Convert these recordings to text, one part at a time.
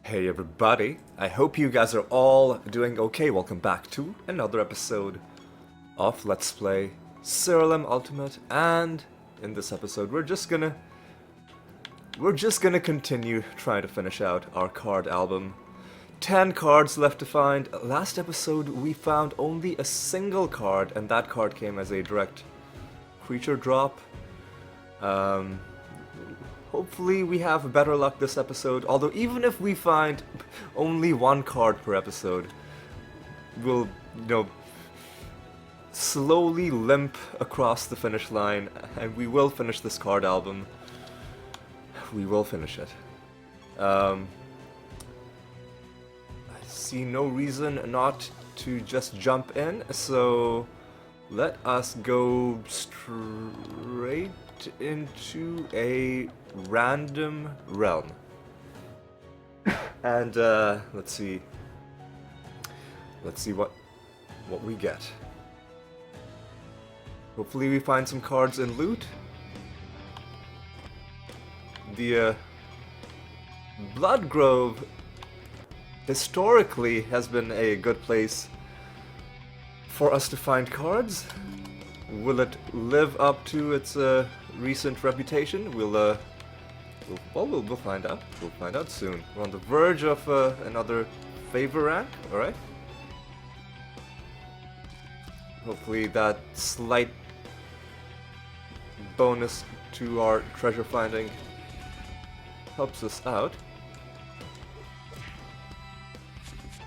Hey everybody, I hope you guys are all doing okay. Welcome back to another episode of Let's Play Siralim Ultimate, and in this episode we're just gonna continue trying to finish out our card album. 10 cards left to find. Last episode we found only a single card, and that card came as a direct creature drop. Hopefully we have better luck this episode, although even if we find only one card per episode, we'll, slowly limp across the finish line, and we will finish this card album. We will finish it. I see no reason not to just jump in, so let us go straight into a random realm. And let's see what we get. Hopefully we find some cards and loot. The Blood Grove historically has been a good place for us to find cards. Will it live up to its recent reputation? We'll find out. We'll find out soon. We're on the verge of another favor rank. All right. Hopefully that slight bonus to our treasure finding helps us out.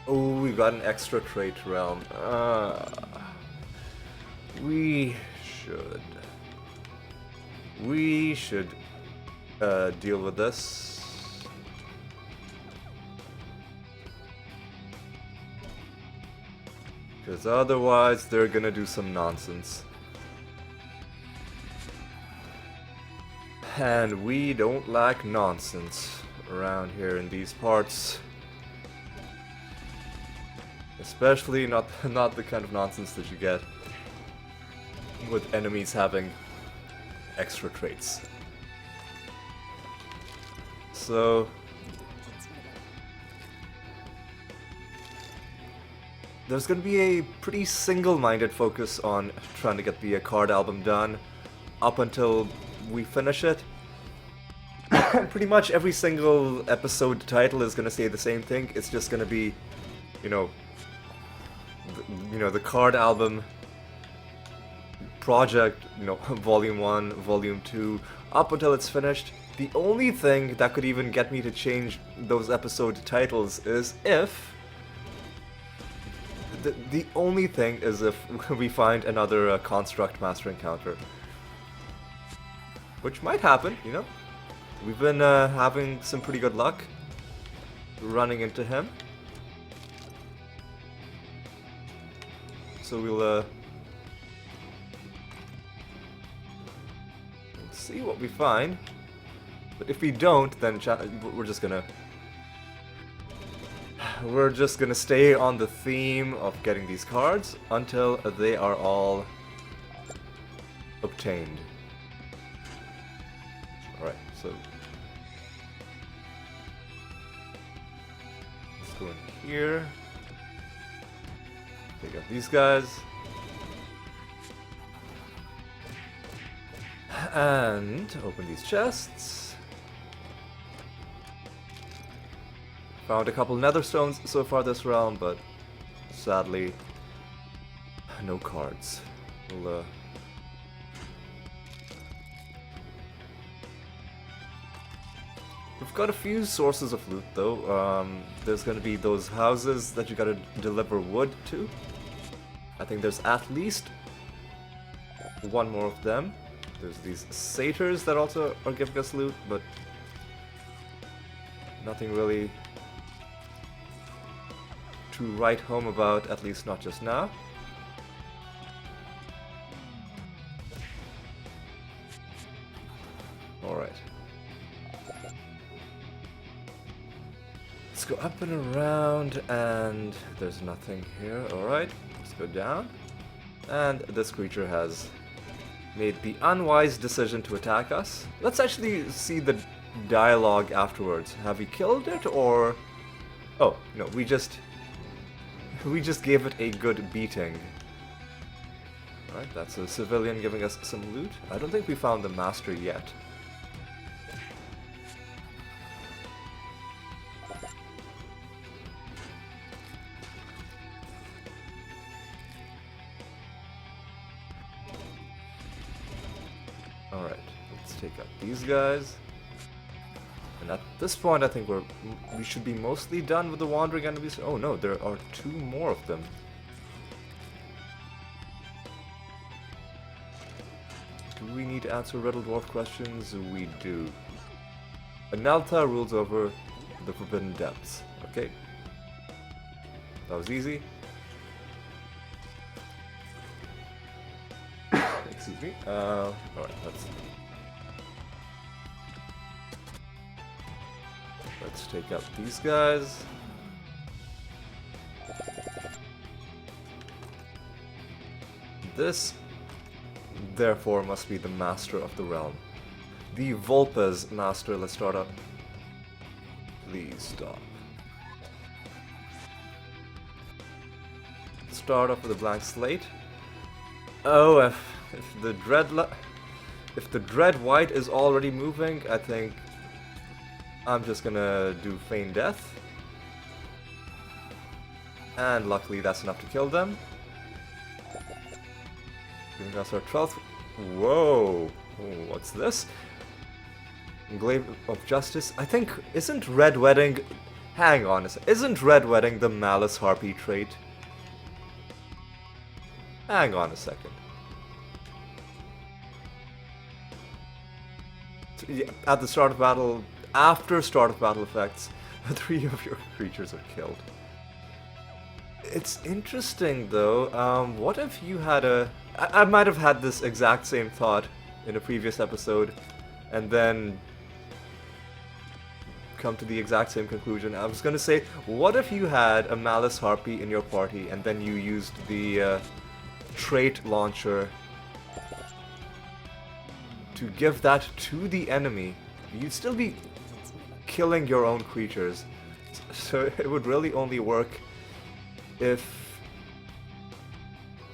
Oh, we got an extra trait realm. We should deal with this. Because otherwise they're gonna do some nonsense. And we don't like nonsense around here in these parts. Especially not the kind of nonsense that you get with enemies having extra traits. So there's gonna be a pretty single-minded focus on trying to get the card album done up until we finish it. Pretty much every single episode title is gonna say the same thing. It's just gonna be, the card album project, volume 1, volume 2, up until it's finished. The only thing that could even get me to change those episode titles is if the only thing is if we find another construct master encounter, which might happen. We've been having some pretty good luck running into him, so we'll see what we find. But if we don't, then we're just gonna stay on the theme of getting these cards until they are all obtained. Alright, so let's go in here. Take out these guys. And open these chests. Found a couple nether stones so far this round, but sadly, no cards. We've got a few sources of loot though. There's gonna be those houses that you gotta deliver wood to. I think there's at least one more of them. There's these satyrs that also are giving us loot, but nothing really to write home about, at least not just now. Alright. Let's go up and around, and there's nothing here. Alright, let's go down. And this creature has made the unwise decision to attack us. Let's actually see the dialogue afterwards. Have we killed it, or Oh, no, we just gave it a good beating. Alright, that's a civilian giving us some loot. I don't think we found the master yet. Alright, let's take out these guys. And at this point I think we should be mostly done with the wandering enemies. Oh no, there are 2 more of them. Do we need to answer Riddle Dwarf questions? We do. Analta rules over the Forbidden Depths. Okay. That was easy. Excuse me. Alright, let's take out these guys. This, therefore, must be the master of the realm. The Volpa's master. Let's start up. Please stop. Start off with a blank slate. Oh, if the dread white is already moving, I think I'm just gonna do feign death. And luckily that's enough to kill them. Giving us our 12th. Whoa! Ooh, what's this? Glaive of Justice. I think, isn't Red Wedding... Hang on a second. Isn't Red Wedding the Malice Harpy trait? Hang on a second. At the start of battle, after start of battle effects, 3 of your creatures are killed. It's interesting though, what if you had a... I might have had this exact same thought in a previous episode, and then come to the exact same conclusion. I was gonna say, what if you had a Malice Harpy in your party, and then you used the trait launcher to give that to the enemy? You'd still be killing your own creatures. So it would really only work if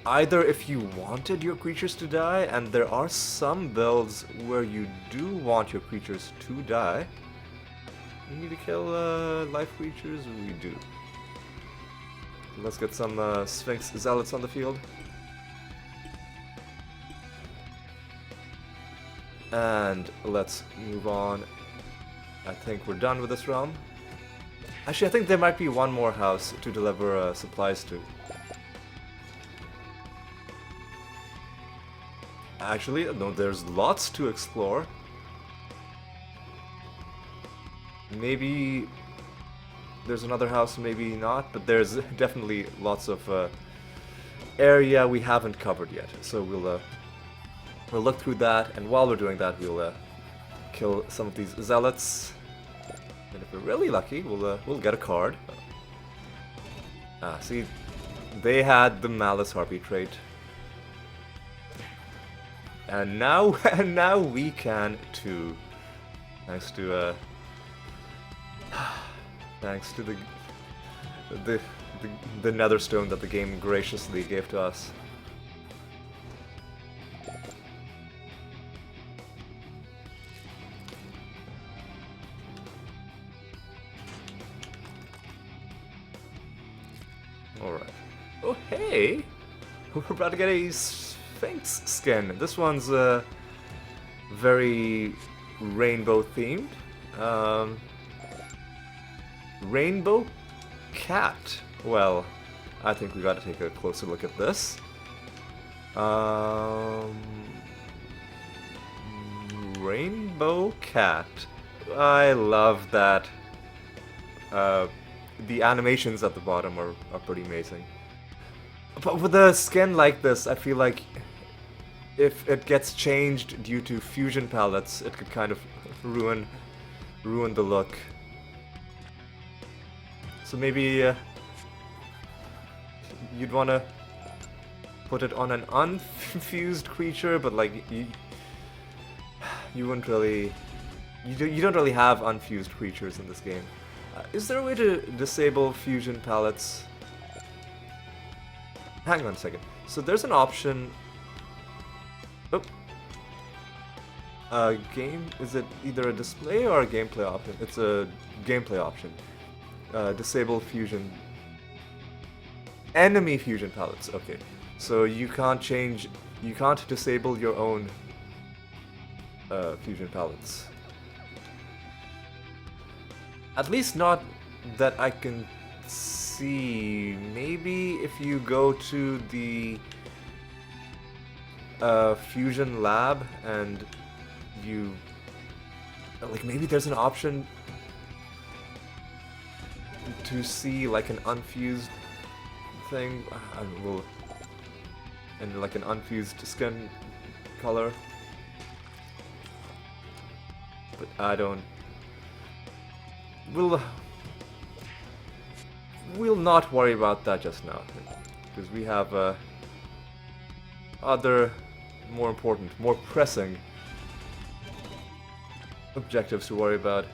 either if you wanted your creatures to die, and there are some builds where you do want your creatures to die. You need to kill life creatures? We do. Let's get some Sphinx Zealots on the field. And let's move on. I think we're done with this realm. Actually, I think there might be one more house to deliver supplies to. Actually, no, there's lots to explore. Maybe there's another house, maybe not, but there's definitely lots of area we haven't covered yet. So we'll look through that, and while we're doing that, we'll kill some of these zealots. And if we're really lucky, we'll get a card. Ah, see, they had the Malice Harpy trait, and now we can too, thanks to thanks to the nether stone that the game graciously gave to us. Alright. Oh hey! We're about to get a Sphinx skin. This one's very rainbow themed. Rainbow cat. Well, I think we gotta take a closer look at this. Rainbow cat. I love that. The animations at the bottom are pretty amazing. But with a skin like this, I feel like if it gets changed due to fusion palettes, it could kind of ruin the look. So maybe you'd want to put it on an unfused creature, but like you wouldn't really, you don't really have unfused creatures in this game. Is there a way to disable fusion palettes? Hang on a second. So there's an option. Oh. Game. Is it either a display or a gameplay option? It's a gameplay option. Disable fusion. Enemy fusion palettes. Okay. So you can't change. You can't disable your own fusion palettes. At least not that I can see. Maybe if you go to the fusion lab and you like, maybe there's an option to see like an unfused thing. I will, and like an unfused skin color, but I don't. We'll not worry about that just now, because we have other, more important, more pressing objectives to worry about.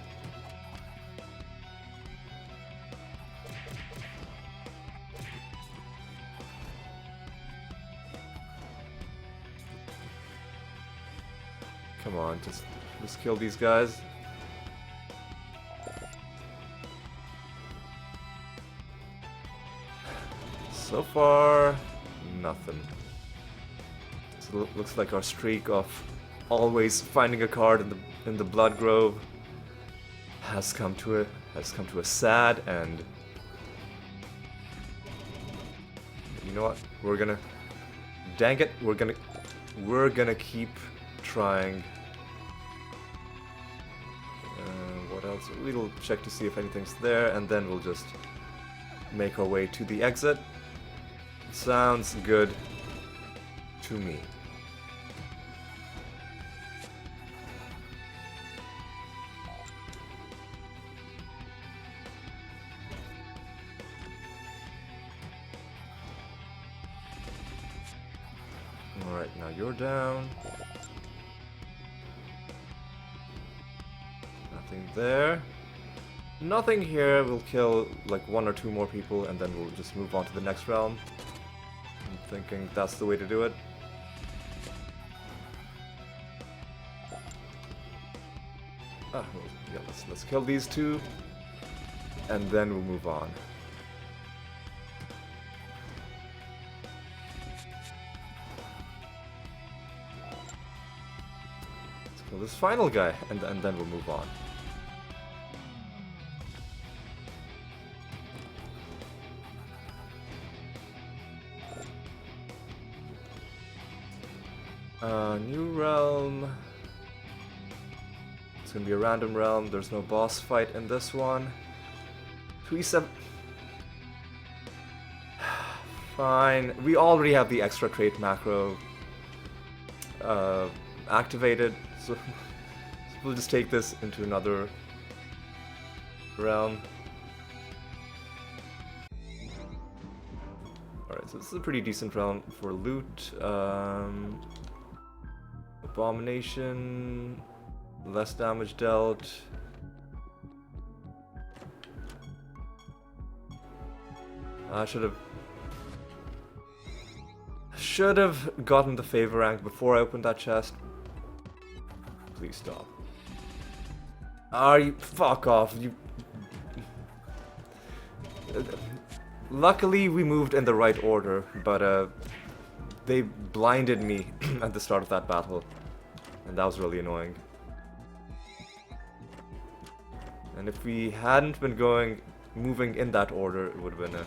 Come on, just kill these guys. So far, nothing. So it looks like our streak of always finding a card in the Blood Grove has come to a sad end. You know what? We're gonna, dang it, we're gonna keep trying. What else? We'll check to see if anything's there, and then we'll just make our way to the exit. Sounds good to me. Alright, now you're down. Nothing there. Nothing here. We'll kill like 1 or 2 more people and then we'll just move on to the next realm. I'm thinking that's the way to do it. Well, yeah, let's kill these 2 and then we'll move on. Let's kill this final guy and then we'll move on. New realm. It's gonna be a random realm. There's no boss fight in this one. 3-7. Fine. We already have the extra trait macro activated, so we'll just take this into another realm. Alright, so this is a pretty decent realm for loot. Abomination, less damage dealt. I should have gotten the favor rank before I opened that chest. Please stop. Are you fuck off, you. Luckily we moved in the right order, but they blinded me at the start of that battle, and that was really annoying. And if we hadn't been moving in that order, it would have been a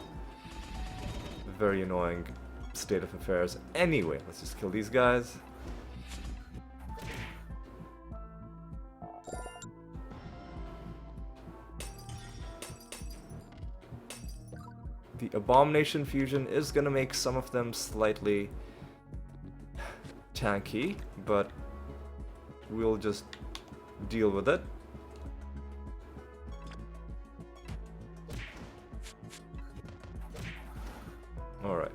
very annoying state of affairs. Anyway, let's just kill these guys. The Abomination fusion is gonna make some of them slightly tanky, but we'll just deal with it. Alright.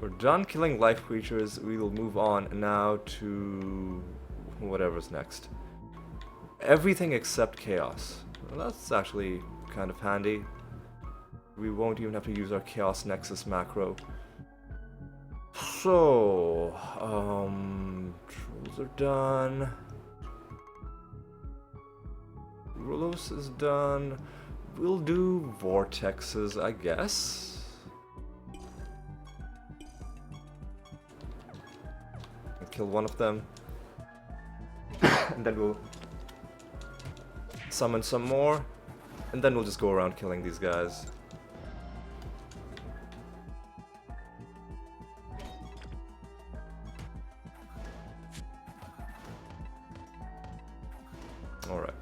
We're done killing life creatures. We will move on now to whatever's next. everything except chaos. Well, that's actually kind of handy. We won't even have to use our Chaos Nexus macro. So, trolls are done. Rulos is done. We'll do vortexes, I guess. Kill one of them. And then we'll summon some more. And then we'll just go around killing these guys. Alright.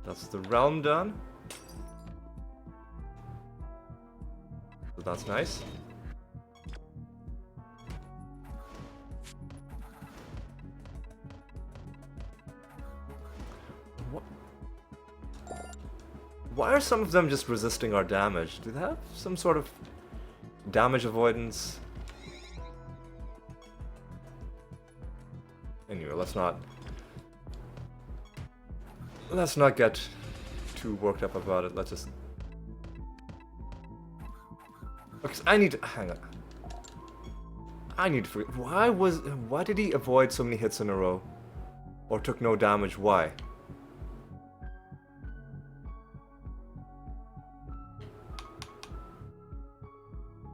That's the realm done. So that's nice. What? Why are some of them just resisting our damage? Do they have some sort of damage avoidance? Anyway, let's not get too worked up about it. Let's just... Because I need to... Hang on. I need to... Why did he avoid so many hits in a row? Or took no damage? Why?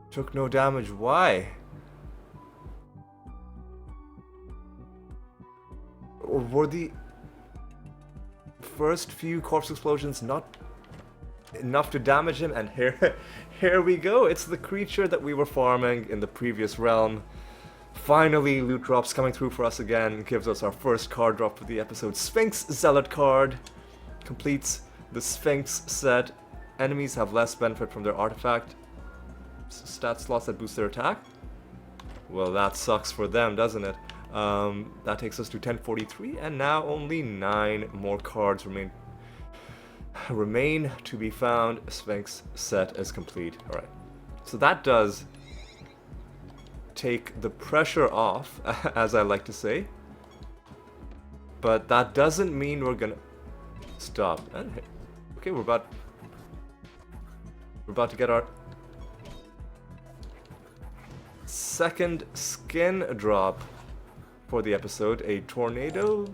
Took no damage. Why? Or were the first few corpse explosions not enough to damage him? And here we go. It's the creature that we were farming in the previous realm. Finally, loot drops coming through for us again. Gives us our first card drop for the episode. Sphinx Zealot card. Completes the Sphinx set. Enemies have less benefit from their artifact stat slots that boost their attack. Well, that sucks for them, doesn't it? That takes us to 1043, and now only 9 more cards remain to be found. Sphinx set is complete. Alright. So that does take the pressure off, as I like to say. But that doesn't mean we're gonna stop. And, okay, we're about to get our second skin drop for the episode. A tornado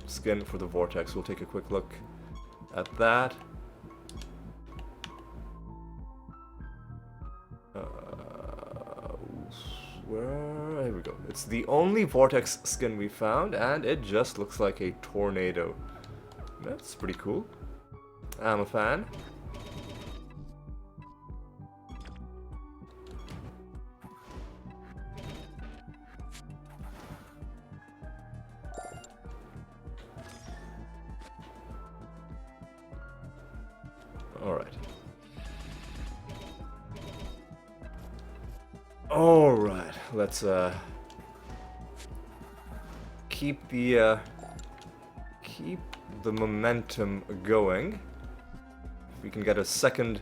skin for the vortex. We'll take a quick look at that. Here we go. It's the only vortex skin we found, and it just looks like a tornado. That's pretty cool. I'm a fan. Alright, let's keep the momentum going. If we can get a second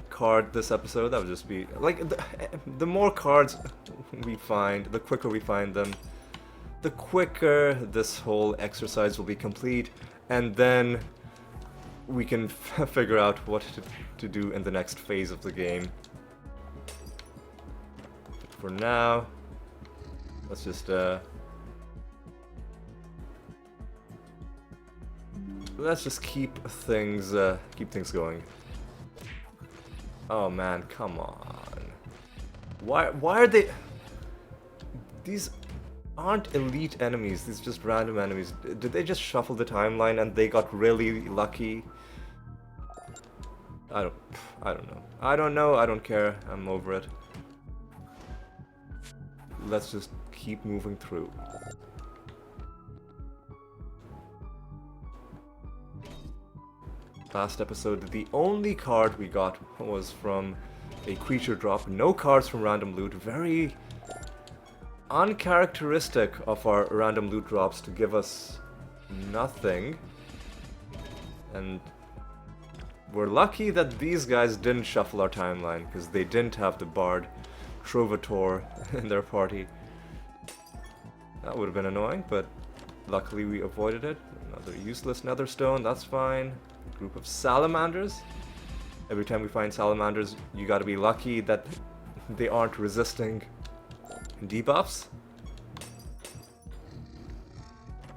card this episode, that would just be like the more cards we find, the quicker we find them, the quicker this whole exercise will be complete, and then we can figure out what to do in the next phase of the game. For now, let's just keep things going. Oh man, come on! Why are they? These aren't elite enemies. These are just random enemies. Did they just shuffle the timeline and they got really lucky? I don't know. I don't care. I'm over it. Let's just keep moving through. Last episode, the only card we got was from a creature drop. No cards from random loot. Very uncharacteristic of our random loot drops to give us nothing. And we're lucky that these guys didn't shuffle our timeline, because they didn't have the Bard Trovator in their party. That would have been annoying, but luckily we avoided it. Another useless nether stone, that's fine. Group of salamanders. Every time we find salamanders, you gotta be lucky that they aren't resisting debuffs.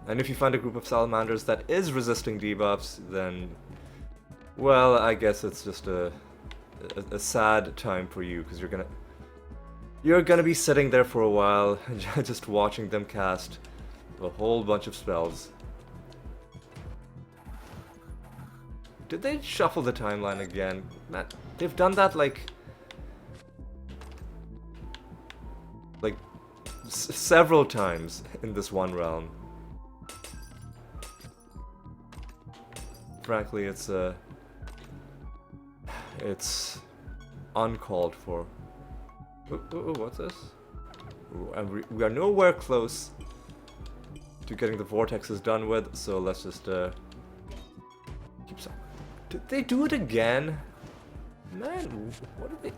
And if you find a group of salamanders that is resisting debuffs, then, well, I guess it's just a sad time for you, because you're gonna be sitting there for a while, just watching them cast a whole bunch of spells. Did they shuffle the timeline again? Man, they've done that like several times in this one realm. Frankly, it's uncalled for. Ooh, what's this? Ooh, and we are nowhere close to getting the vortexes done with, so let's just keep some. Did they do it again? Man, what did they?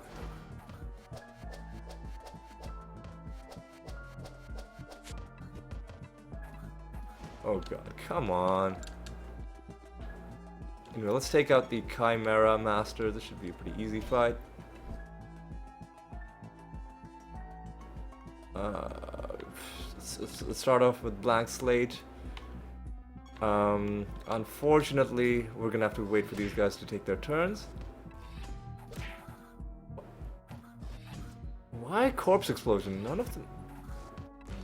Oh god, come on. Anyway, let's take out the Chimera Master. This should be a pretty easy fight. Let's start off with blank slate. Unfortunately, we're gonna have to wait for these guys to take their turns. Why corpse explosion? None of them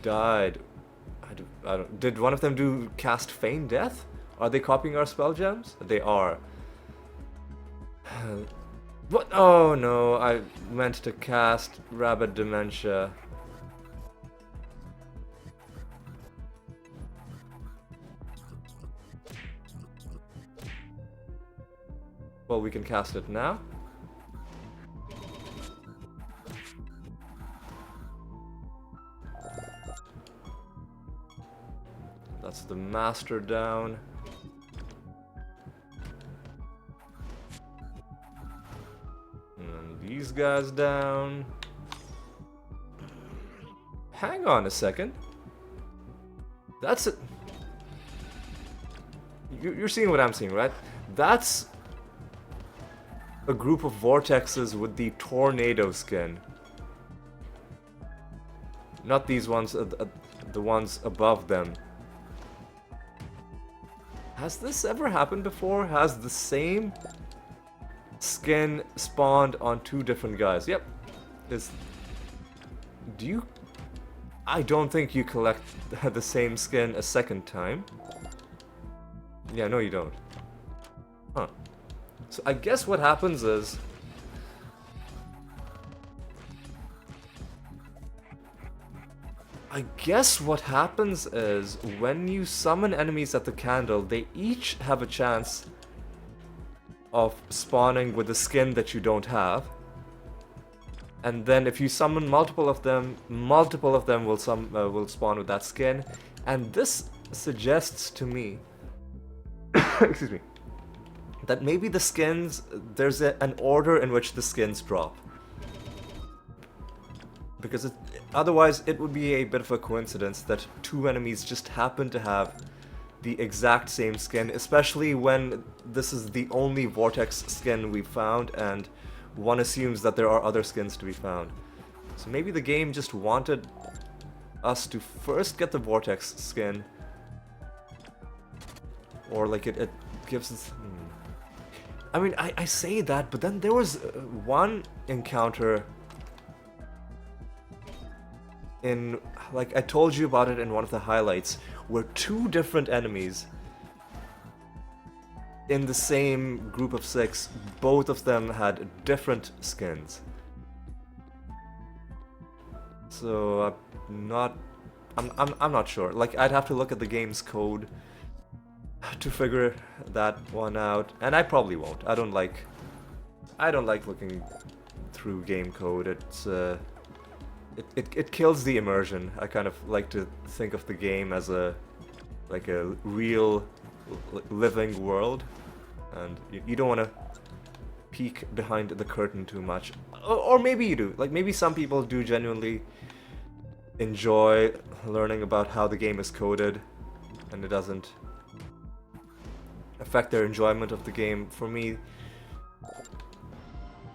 died. I don't. Did one of them cast Feign Death? Are they copying our spell gems? They are. What? Oh no, I meant to cast Rabid Dementia. Well, we can cast it now. That's the master down. And these guys down. Hang on a second. That's it. You're seeing what I'm seeing, right? That's a group of vortexes with the tornado skin. Not these ones, the ones above them. Has this ever happened before? Has the same skin spawned on two different guys? Yep. Do you... I don't think you collect the same skin a second time. Yeah, no you don't. Huh. So I guess what happens is... when you summon enemies at the candle, they each have a chance of spawning with a skin that you don't have. And then if you summon multiple of them will spawn with that skin. And this suggests to me, excuse me, that maybe the skins, there's an order in which the skins drop. Because otherwise it would be a bit of a coincidence that two enemies just happen to have the exact same skin, especially when this is the only vortex skin we've found and one assumes that there are other skins to be found. So maybe the game just wanted us to first get the vortex skin, or like it gives us... I mean, I say that, but then there was one encounter in, like I told you about it in one of the highlights, where two different enemies in the same group of 6, both of them had different skins. So I'm not sure. Like, I'd have to look at the game's code to figure that one out, and I probably won't. I don't like looking through game code. It's it kills the immersion. I kind of like to think of the game as a real living world, and you don't want to peek behind the curtain too much. or maybe you do. Like, maybe some people do genuinely enjoy learning about how the game is coded, and it doesn't affect their enjoyment of the game. For me,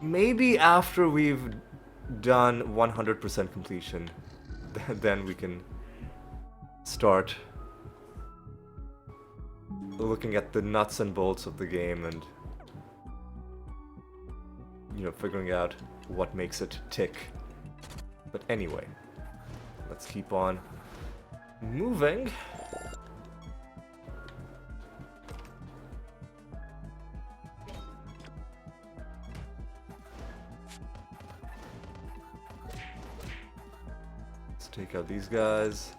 maybe after we've done 100% completion, then we can start looking at the nuts and bolts of the game and, you know, figuring out what makes it tick. But anyway, let's keep on moving. Let's take out these guys.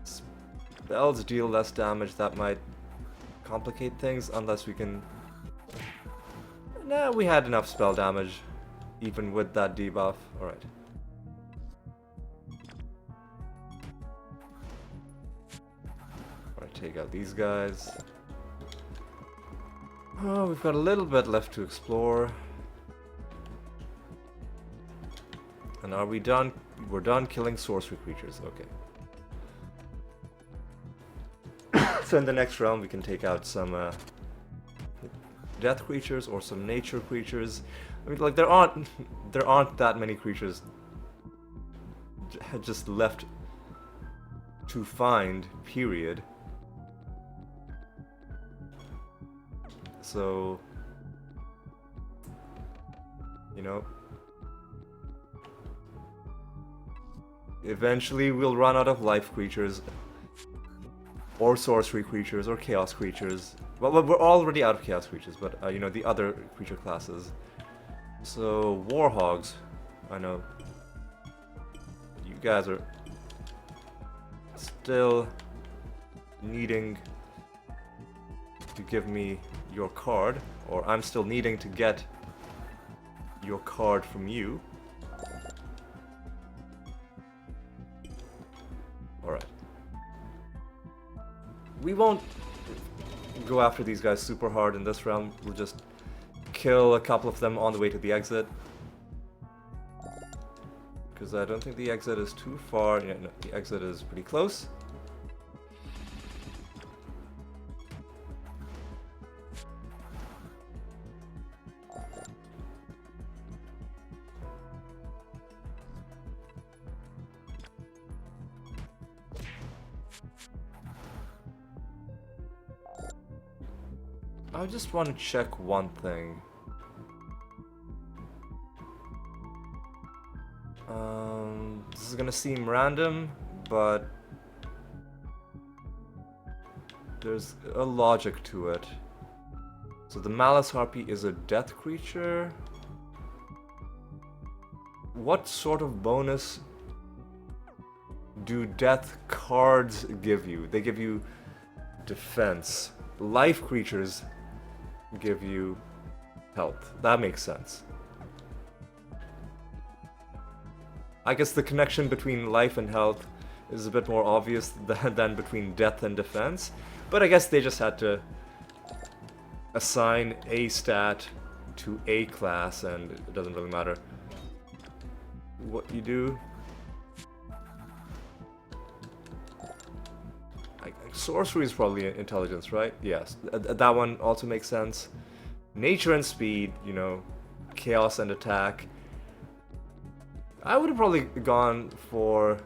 Spells deal less damage. That might complicate things unless we can... Nah, we had enough spell damage even with that debuff. Alright. Alright, take out these guys. Oh, we've got a little bit left to explore. And are we done? We're done killing sorcery creatures. Okay. So in the next round we can take out some death creatures or some nature creatures. I mean, like, there aren't that many creatures just left to find, period. So, you know, eventually we'll run out of life creatures, or sorcery creatures, or chaos creatures. Well, we're already out of chaos creatures, but, you know, the other creature classes. So, warhogs, I know. You guys are still needing to give me your card, or I'm still needing to get your card from you. Alright. We won't go after these guys super hard in this round. We'll just kill a couple of them on the way to the exit. Because I don't think the exit is too far. Yeah, no, the exit is pretty close. I just want to check one thing. This is gonna seem random, but there's a logic to it. So the Malice Harpy is a death creature. What sort of bonus do death cards give you? They give you defense. Life creatures give you health. That makes sense. I guess the connection between life and health is a bit more obvious than between death and defense, but I guess they just had to assign a stat to a class, and it doesn't really matter what you do. Sorcery is probably intelligence, right? Yes, that one also makes sense. Nature and speed, you know, chaos and attack. I would have probably gone for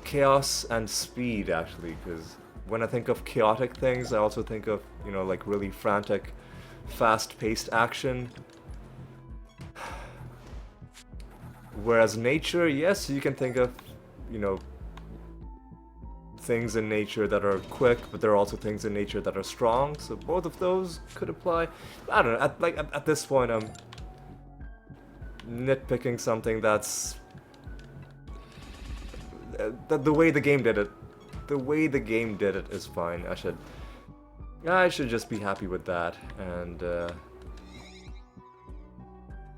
chaos and speed, actually, because when I think of chaotic things, I also think of, you know, like really frantic, fast-paced action. Whereas nature, yes, you can think of, you know, things in nature that are quick, but there are also things in nature that are strong, so both of those could apply. I don't know, at this point I'm nitpicking something that's... the way the game did it. The way the game did it is fine. I should just be happy with that, and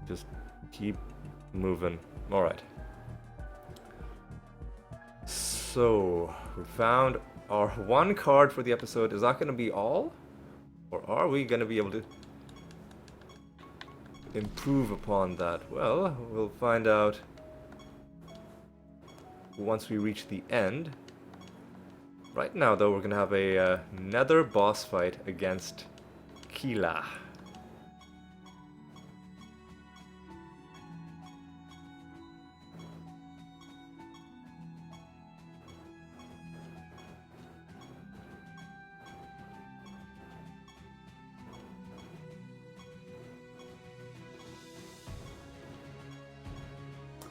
just keep moving. Alright. So, we found our one card for the episode. Is that going to be all? Or are we gonna be able to improve upon that? Well, we'll find out once we reach the end. Right now, though, we're gonna have a nether boss fight against Kila.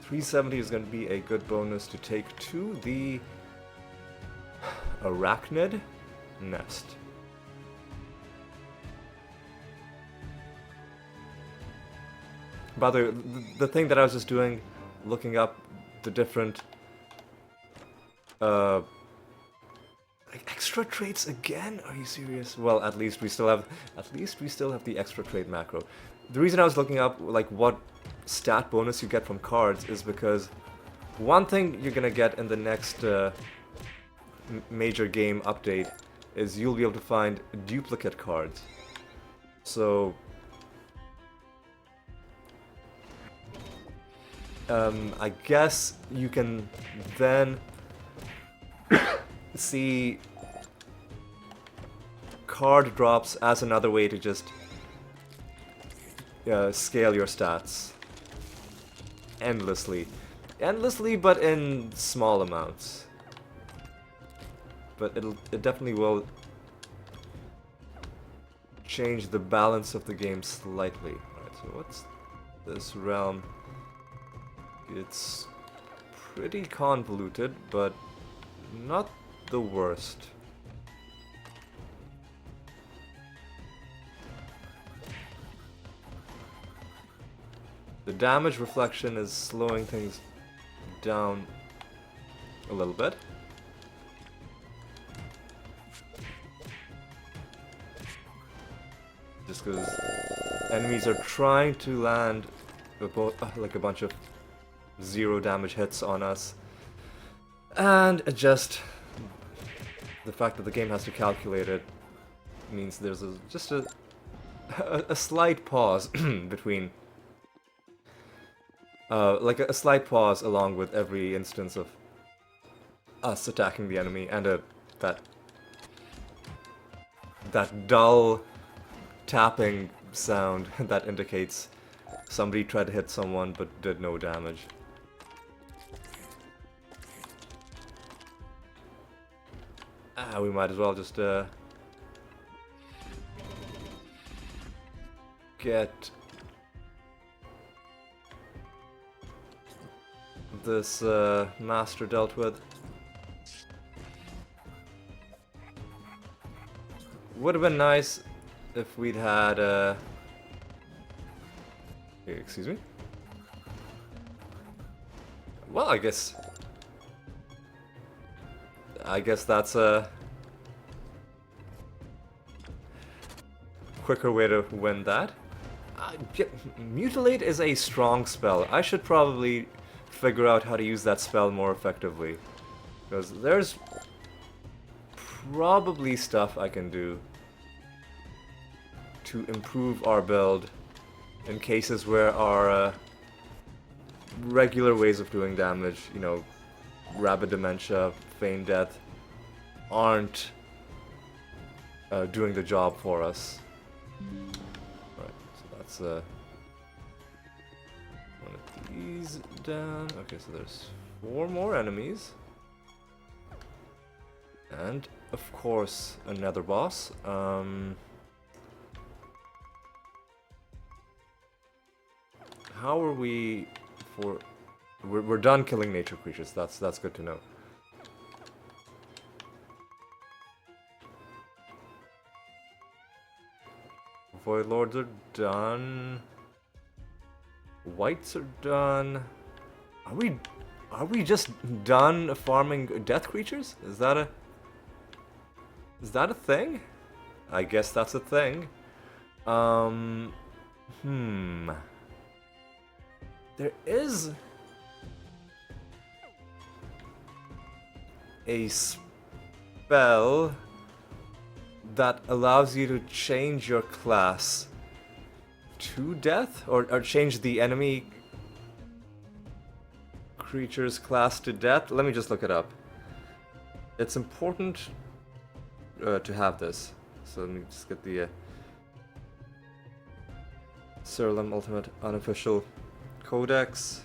$370 is going to be a good bonus to take to the Arachnid Nest. By the way, the thing that I was just doing, looking up the different like extra traits again? Are you serious? Well, at least we still have the extra trait macro. The reason I was looking up like what stat bonus you get from cards is because one thing you're gonna get in the next major game update is you'll be able to find duplicate cards. So I guess you can then see card drops as another way to just scale your stats endlessly, but in small amounts. But it definitely will change the balance of the game slightly. Alright, so what's this realm? It's pretty convoluted, but not the worst. The damage reflection is slowing things down a little bit. Just because enemies are trying to land like a bunch of 0 damage hits on us. And just the fact that the game has to calculate it means there's just a slight pause between like a slight pause along with every instance of us attacking the enemy, and that dull tapping sound that indicates somebody tried to hit someone but did no damage. We might as well just get this master dealt with. Would have been nice if we'd had excuse me? Well, I guess that's a quicker way to win that. Mutilate is a strong spell. I should probably figure out how to use that spell more effectively, because there's probably stuff I can do to improve our build in cases where our regular ways of doing damage, you know, Rabid Dementia, Feign Death, aren't doing the job for us. Right, so that's one of these down. Okay, so there's 4 more enemies. And, of course, another boss. How are we for... We're done killing nature creatures. That's good to know. Void Lords are done. Whites are done. Are we just done farming death creatures? Is that a thing? I guess that's a thing. There is a spell that allows you to change your class to death, or change the enemy creature's class to death. Let me just look it up. It's important to have this. So let me just get the Siralim Ultimate Unofficial Codex.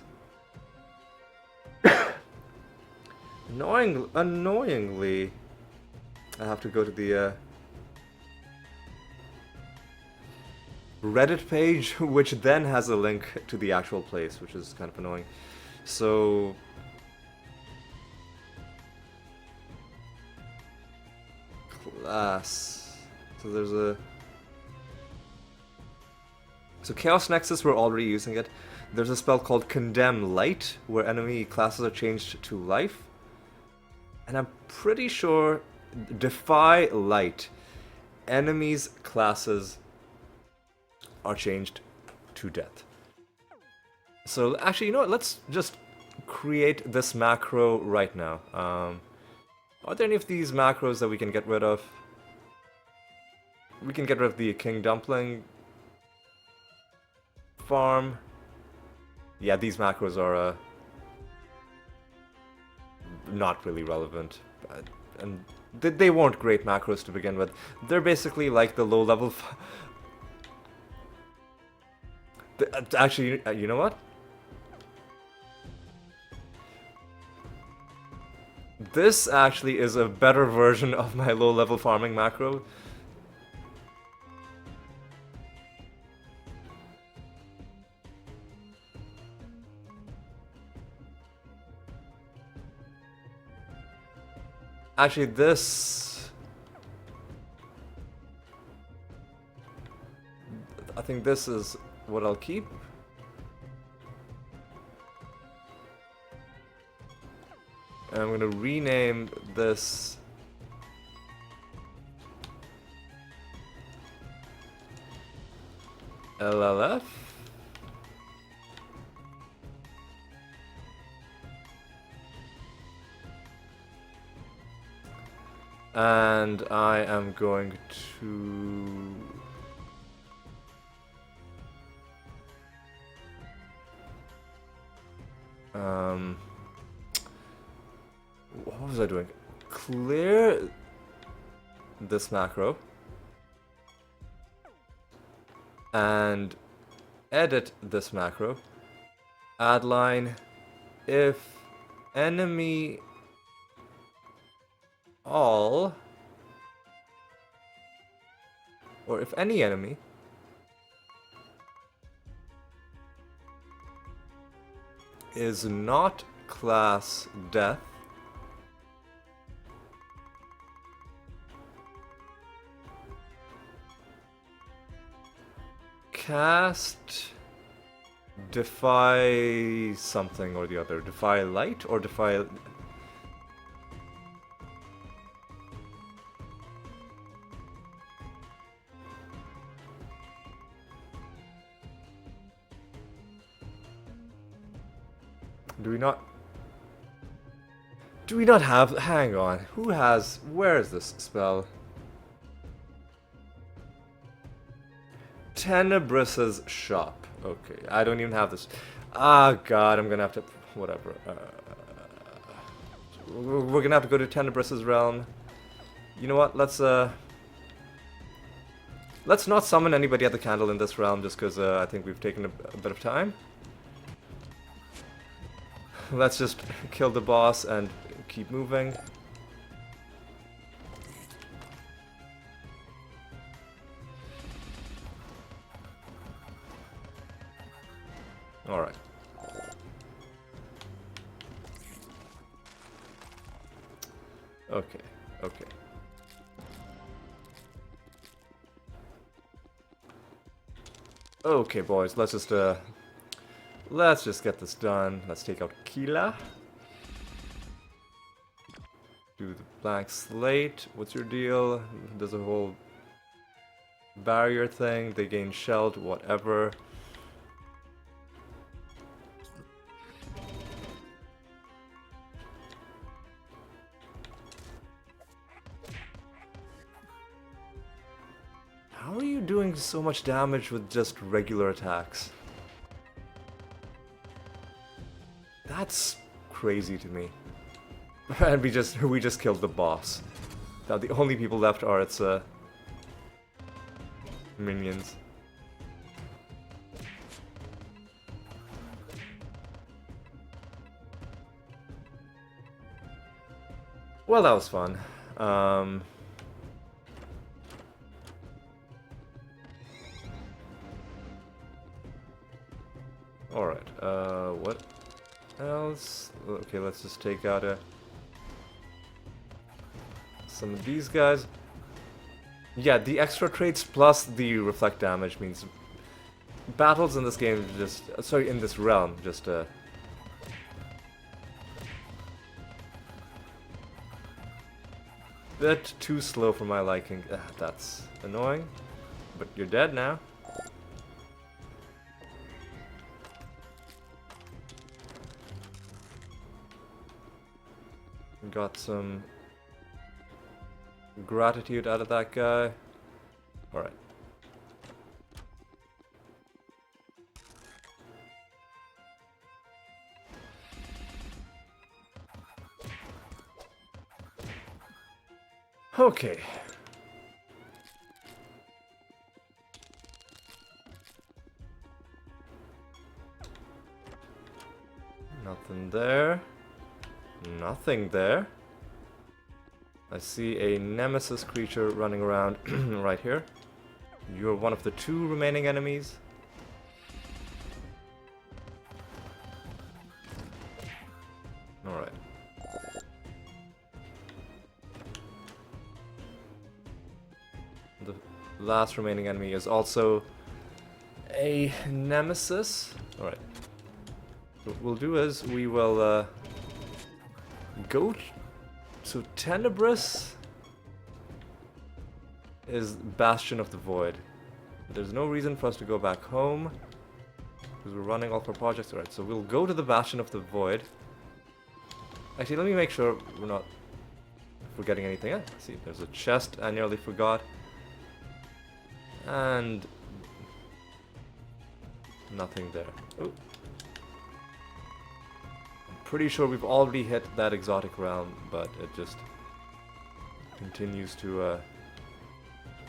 Annoyingly, I have to go to the Reddit page, which then has a link to the actual place, which is kind of annoying. So class. So there's a. So Chaos Nexus, we're already using it. There's a spell called Condemn Light, where enemy classes are changed to life. And I'm pretty sure Defy Light, enemies' classes are changed to death. So actually, you know what? Let's just create this macro right now. Are there any of these macros that we can get rid of? We can get rid of the King Dumpling farm. Yeah, these macros are not really relevant, and they weren't great macros to begin with. They're basically like the low-level. Actually, you know what? This actually is a better version of my low-level farming macro. Actually, this... I think this is what I'll keep. And I'm going to rename this LLF. And I am going to... what was I doing? Clear this macro and edit this macro. Add line if enemy all, or if any enemy is not class death, cast Defy something or the other. Defy Light or Defy... Do we not have... Hang on. Who has... Where is this spell? Tenebris's Shop. Okay, I don't even have this. Ah, God, I'm gonna have to... Whatever. We're gonna have to go to Tenebris's Realm. You know what? Let's not summon anybody at the candle in this realm, just because I think we've taken a bit of time. Let's just kill the boss and keep moving. Alright. Okay, okay. Okay, boys, let's just get this done. Let's take out Kila. Do the blank slate. What's your deal? There's a whole barrier thing. They gain shelled, whatever. doing so much damage with just regular attacks? That's crazy to me. And we just killed the boss. Now the only people left are its minions. Well, that was fun. Alright, what else? Okay, let's just take out some of these guys. Yeah, the extra traits plus the reflect damage means battles in this game just... sorry, in this realm, just bit too slow for my liking. That's annoying. But you're dead now. Got some gratitude out of that guy. Alright. Okay. Nothing there. Nothing there. I see a nemesis creature running around right here. You're one of the 2 remaining enemies. Alright. The last remaining enemy is also a nemesis. Alright. What we'll do is we will go to Tenebrous is Bastion of the Void. There's no reason for us to go back home because we're running all of our projects. Alright, so we'll go to the Bastion of the Void. Actually, let me make sure we're not forgetting anything. Let's see, there's a chest I nearly forgot. And nothing there. Ooh. Pretty sure we've already hit that exotic realm, but it just continues to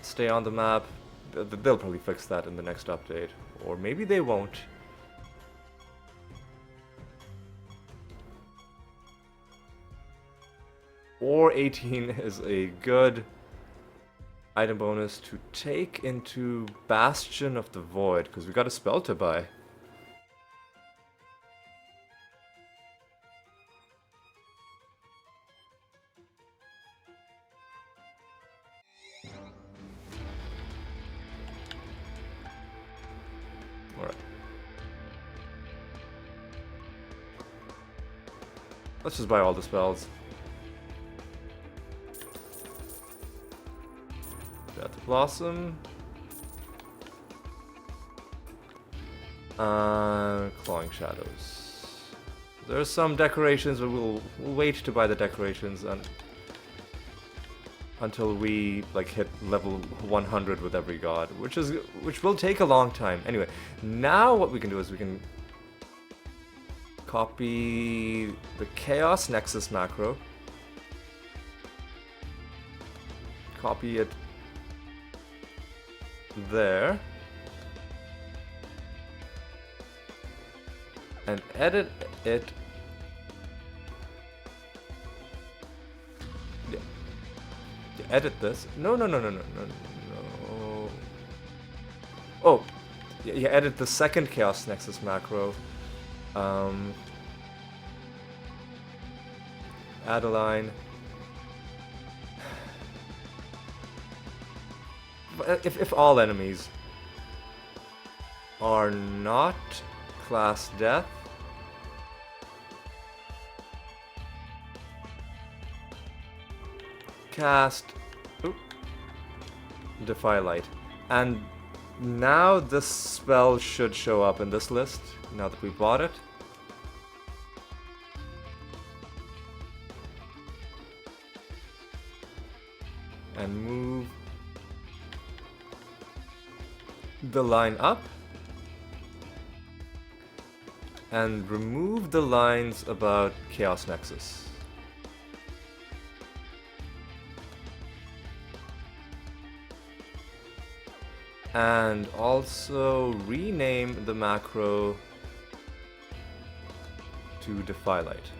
stay on the map. They'll probably fix that in the next update, or maybe they won't. Or 18 is a good item bonus to take into Bastion of the Void, because we got a spell to buy. Alright. Let's just buy all the spells. Death Blossom. Clawing Shadows. There's some decorations, but we'll wait to buy the decorations until we like hit level 100 with every god, which will take a long time. Anyway, now what we can do is we can copy the Chaos Nexus macro, copy it there, and edit it. Edit this. No. Oh, yeah, edit the second Chaos Nexus macro. Add a line. If all enemies are not class death, cast Defy Light. And now this spell should show up in this list, now that we bought it. And move the line up and remove the lines about Chaos Nexus. And also rename the macro to Defy Light.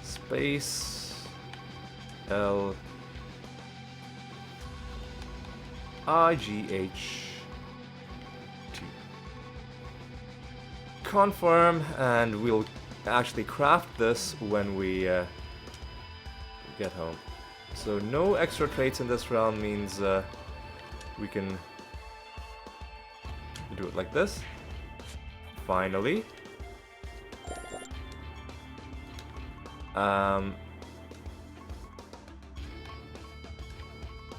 Space L IGH2. Confirm, and we'll actually craft this when we get home. So no extra traits in this realm means we can do it like this. Finally.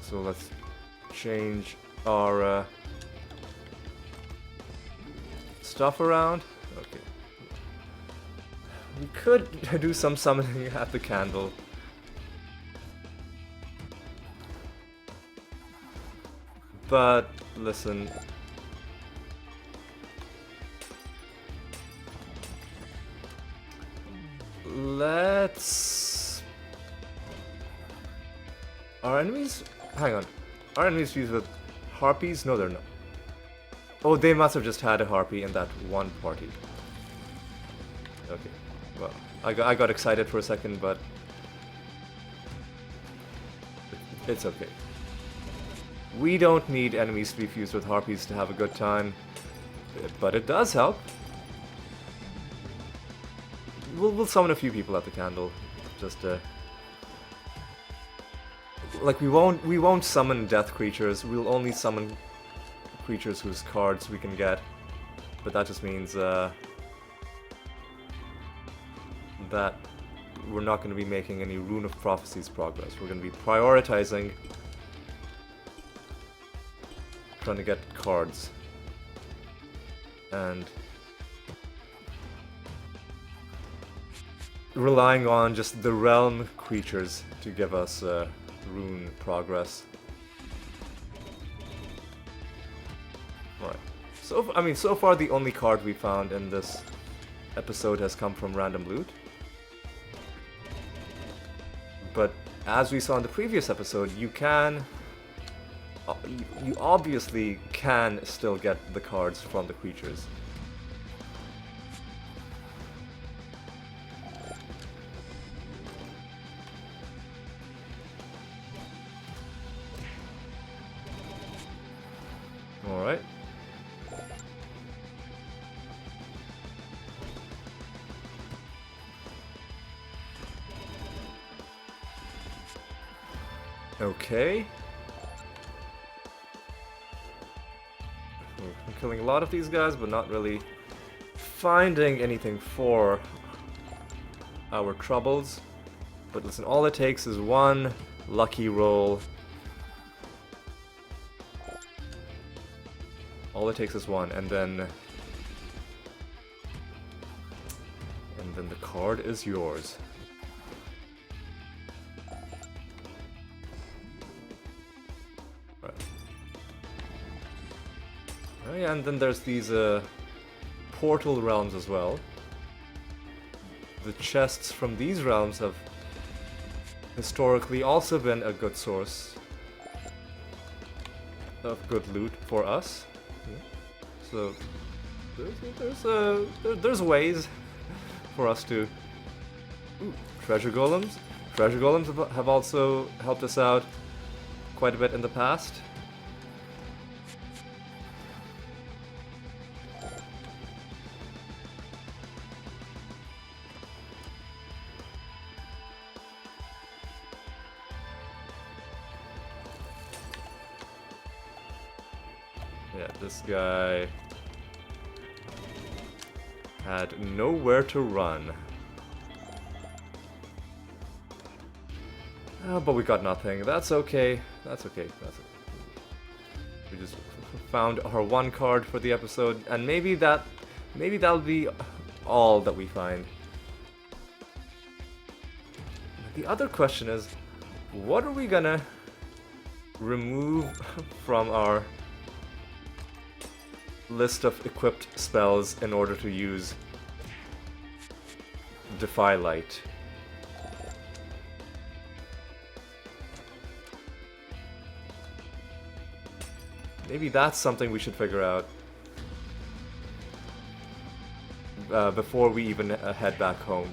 So let's change our stuff around. Okay. We could do some summoning at the candle. But listen. Let's... Our enemies... Hang on. Our enemies fused with harpies? No, they're not. Oh, they must have just had a harpy in that one party. Okay. Well, I got excited for a second, but... It's okay. We don't need enemies to be fused with harpies to have a good time. But it does help. We'll summon a few people at the candle. Just like we won't summon death creatures. We'll only summon creatures whose cards we can get. But that just means that we're not going to be making any Rune of Prophecies progress. We're going to be prioritizing trying to get cards. And relying on just the realm creatures to give us rune progress. Right. So I mean, so far the only card we found in this episode has come from random loot. But as we saw in the previous episode, you obviously can still get the cards from the creatures. Alright. Okay. I'm killing a lot of these guys, but not really finding anything for our troubles. But listen, all it takes is one lucky roll. All it takes is one, and then the card is yours. Right. Oh yeah, and then there's these portal realms as well. The chests from these realms have historically also been a good source of good loot for us. So there's ways for us to... Ooh, treasure golems. Treasure golems have also helped us out quite a bit in the past. Yeah, this guy had nowhere to run. But we got nothing. That's okay. That's okay. That's okay. We just found our one card for the episode, and maybe that'll be all that we find. the other question is, what are we gonna remove from our list of equipped spells in order to use Defy Light? Maybe that's something we should figure out before we even head back home.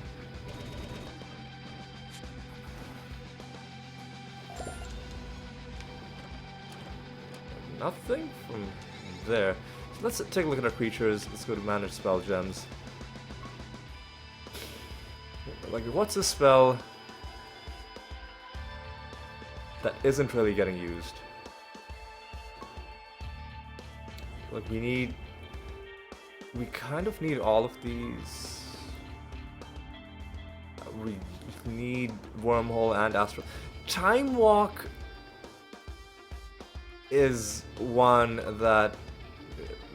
Nothing from there. So let's take a look at our creatures. Let's go to manage spell gems. Like, what's a spell that isn't really getting used? Like, we kind of need all of these. We need Wormhole and Astral. Time Walk is one that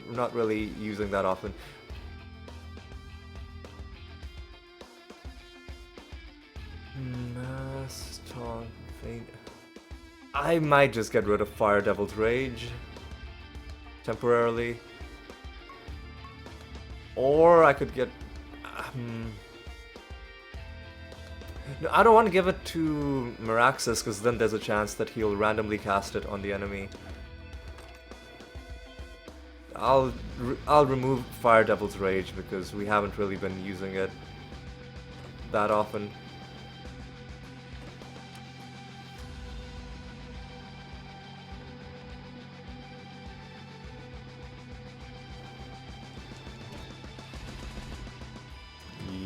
we're not really using that often. Mass Taunt, Feint. I might just get rid of Fire Devil's Rage temporarily. Or I could get... No, I don't want to give it to Meraxis, because then there's a chance that he'll randomly cast it on the enemy. I'll remove Fire Devil's Rage, because we haven't really been using it that often.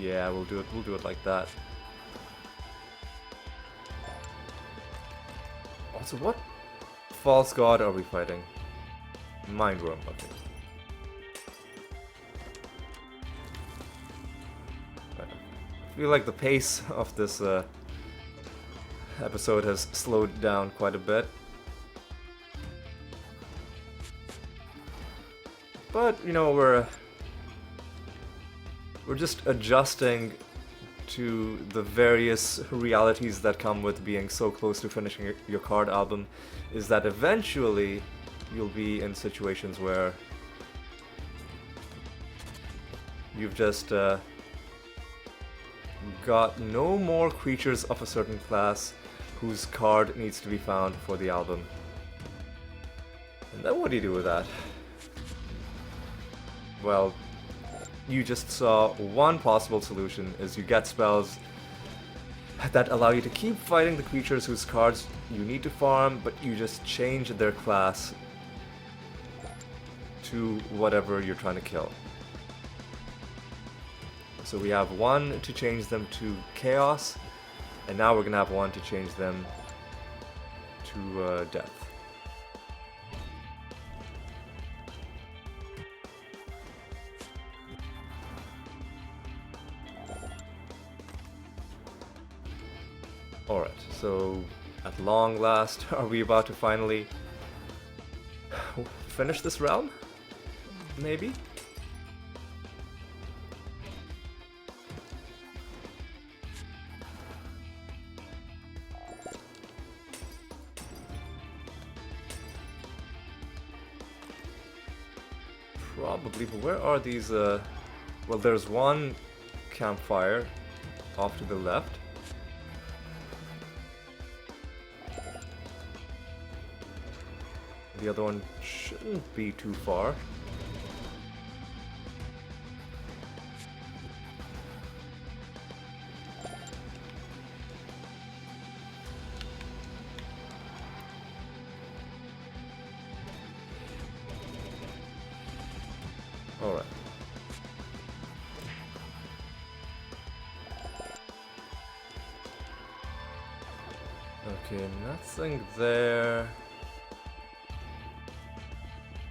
Yeah, we'll do it like that. Also, what false god are we fighting? Mindworm, okay. I feel like the pace of this episode has slowed down quite a bit. But, you know, we're just adjusting to the various realities that come with being so close to finishing your card album, is that eventually you'll be in situations where you've just got no more creatures of a certain class whose card needs to be found for the album. And then what do you do with that? Well, you just saw one possible solution, is you get spells that allow you to keep fighting the creatures whose cards you need to farm, but you just change their class to whatever you're trying to kill. So we have one to change them to Chaos, and now we're going to have one to change them to Death. Alright, so at long last, are we about to finally finish this realm? Maybe? Probably, but where are these, well, there's one campfire off to the left. The other one shouldn't be too far. Alright. Okay, nothing there.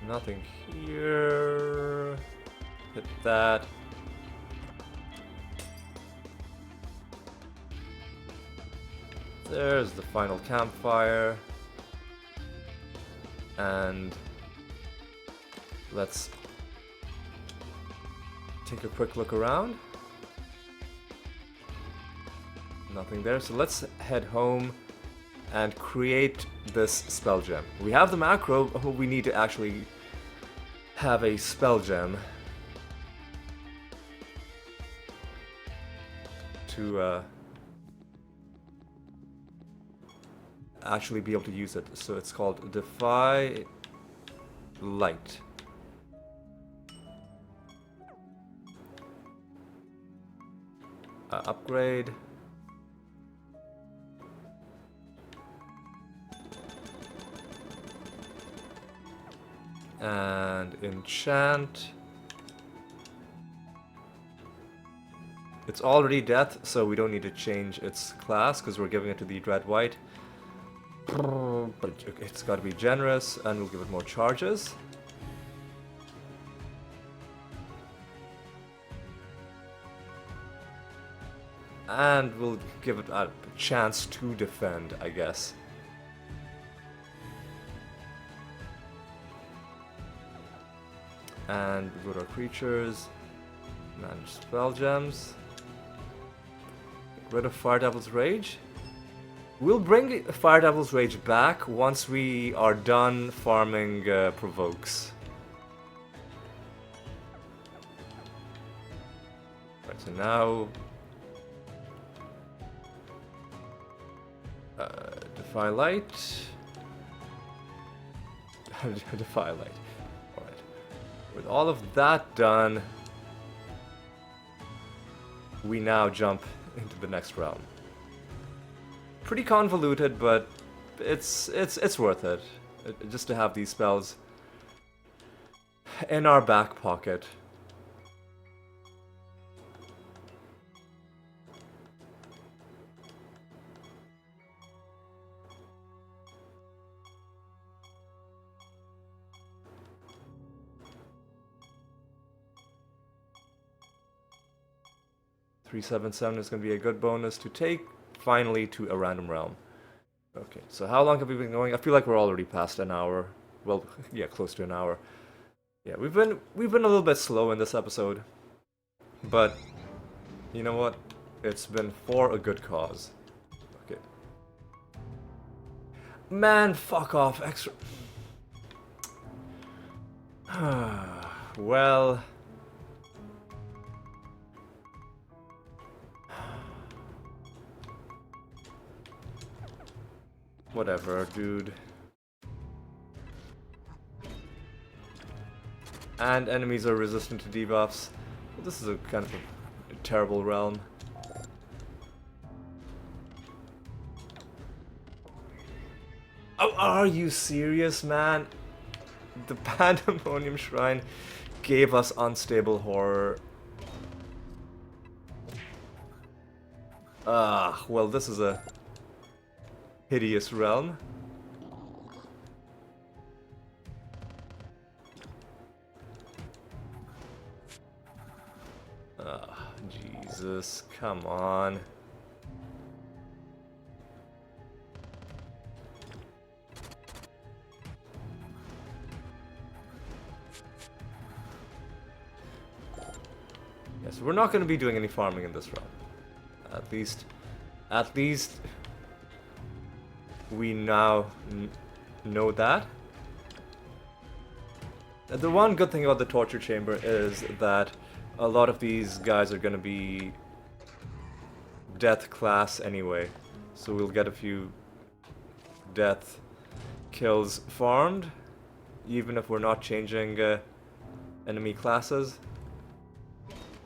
Nothing here. Hit that. There's the final campfire. And let's take a quick look around. Nothing there, so let's head home and create this spell gem. We have the macro, but we need to actually have a spell gem to actually be able to use it. So it's called Defy Light. Upgrade. And enchant. It's already death, so we don't need to change its class because we're giving it to the Dread White. But it's got to be generous, and we'll give it more charges. And we'll give it a chance to defend, I guess. And go to our creatures. Manage spell gems. Get rid of Fire Devil's Rage. We'll bring Fire Devil's Rage back once we are done farming provokes. Right, so now Defy Light. Defy Light. Alright. With all of that done, we now jump into the next realm. Pretty convoluted, but it's worth it. Just to have these spells in our back pocket. $377 is going to be a good bonus to take finally to a random realm. Okay, so how long have we been going? I feel like we're already past an hour. Well, yeah, close to an hour. Yeah, we've been a little bit slow in this episode, but you know what? It's been for a good cause. Okay. Man, fuck off. Extra. Well. Whatever, dude. And enemies are resistant to debuffs. Well, this is a kind of a terrible realm. Oh, are you serious, man? The Pandemonium Shrine gave us unstable horror. Well, this is a hideous realm. Jesus, come on. Yes, we're not going to be doing any farming in this realm. At least we now know that. The one good thing about the torture chamber is that a lot of these guys are going to be death class anyway, so we'll get a few death kills farmed, even if we're not changing enemy classes.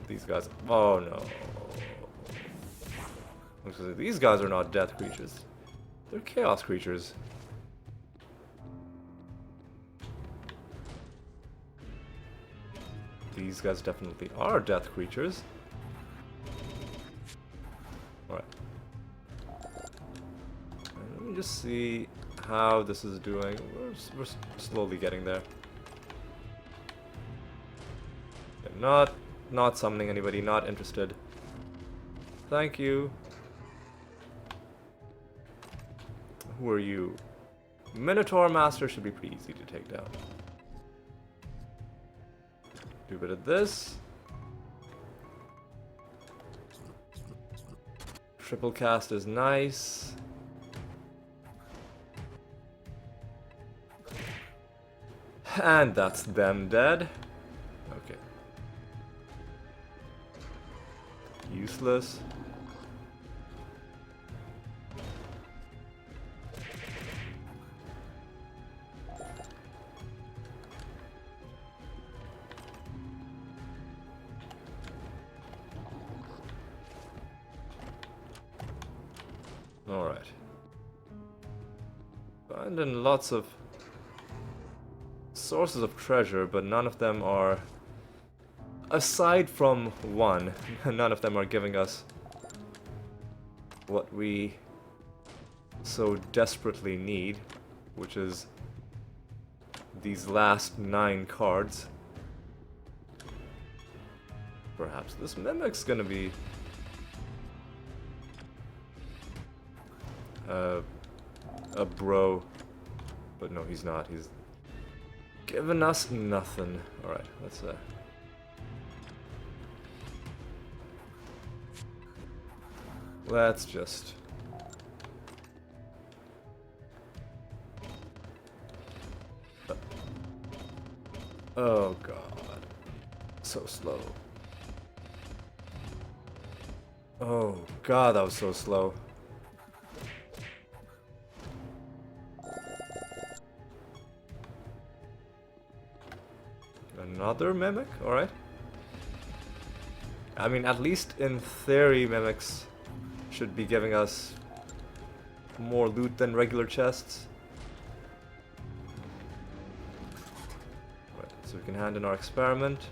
These guys, oh no. These guys are not death creatures. They're chaos creatures. These guys definitely are death creatures. Alright. Let me just see how this is doing. We're slowly getting there. Okay, not summoning anybody, not interested. Thank you. Who are you? Minotaur Master should be pretty easy to take down. Do a bit of this. Triple cast is nice. And that's them dead. Okay. Useless. Alright. Finding lots of sources of treasure, but none of them are, aside from one, none of them are giving us what we so desperately need, which is these last 9 cards. Perhaps this Mimic's gonna be a bro, but no, he's not. He's giving us nothing. Alright, let's just oh god, so slow. Oh god, that was so slow. Another Mimic? Alright. I mean, at least in theory, Mimics should be giving us more loot than regular chests. Right, so we can hand in our experiment.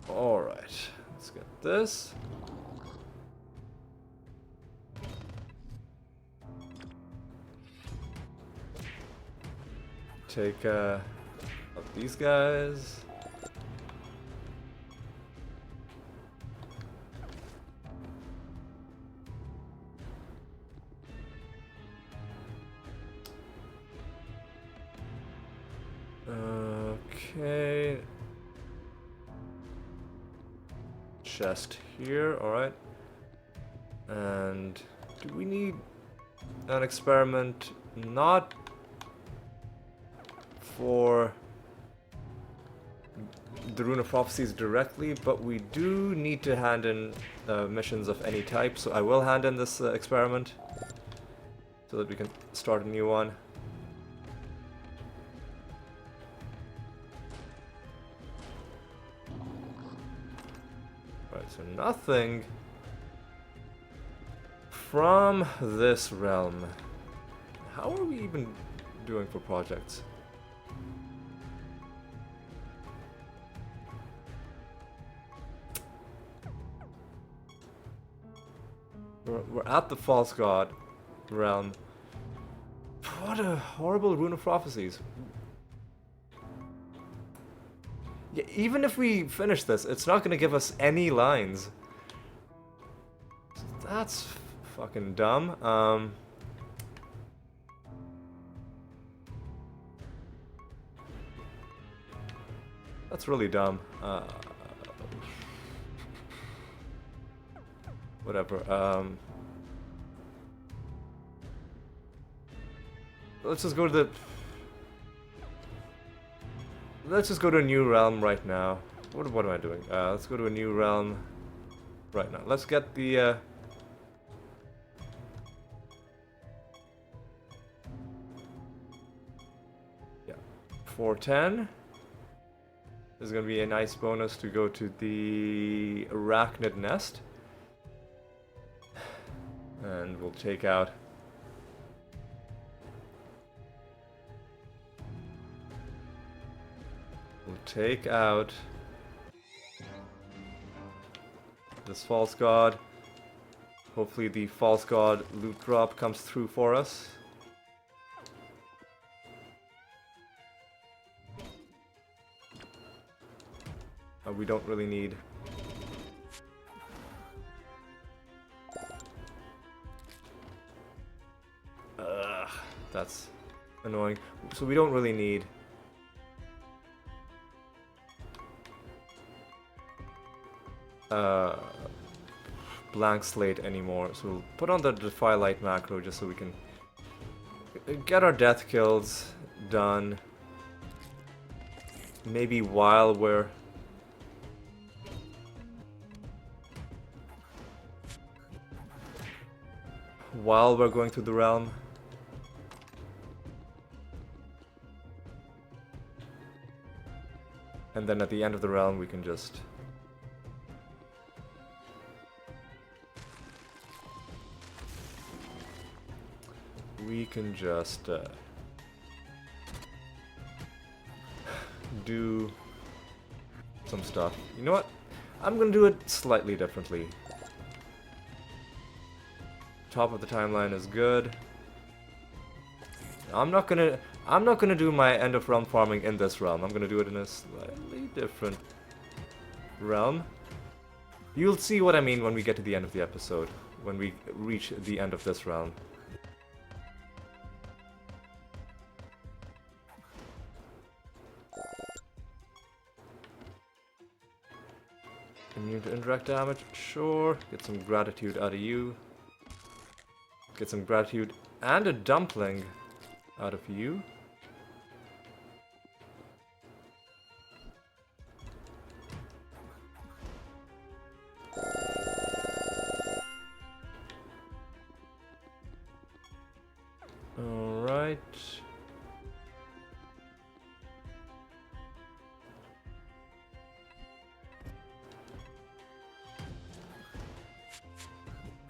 Alright, let's get this. Take out these guys. Okay. Chest here, alright. And do we need an experiment? Not for the Rune of Prophecies directly, but we do need to hand in missions of any type, so I will hand in this experiment so that we can start a new one. Right, so nothing from this realm. How are we even doing for projects? We're at the False God realm. What a horrible Rune of Prophecies. Yeah, even if we finish this, it's not going to give us any lines. That's fucking dumb. That's really dumb. Whatever. Let's just go to the... Let's just go to a new realm right now. What am I doing? Let's go to a new realm right now. Let's get the... Yeah. 410. This is going to be a nice bonus to go to the Arachnid Nest. And we'll take out... We'll take out this False God. Hopefully the False God loot drop comes through for us. We don't really need... That's annoying. So we don't really need... blank slate anymore. So we'll put on the Defy Light macro just so we can get our death kills done. Maybe while we're... going through the realm. And then at the end of the realm we can just... do some stuff. You know what? I'm gonna do it slightly differently. Top of the timeline is good. I'm not gonna do my end of realm farming in this realm. I'm gonna do it in a slightly different realm. You'll see what I mean when we get to the end of the episode, when we reach the end of this realm. Immune to indirect damage, sure. Get some gratitude out of you. Get some gratitude and a dumpling out of you. Alright.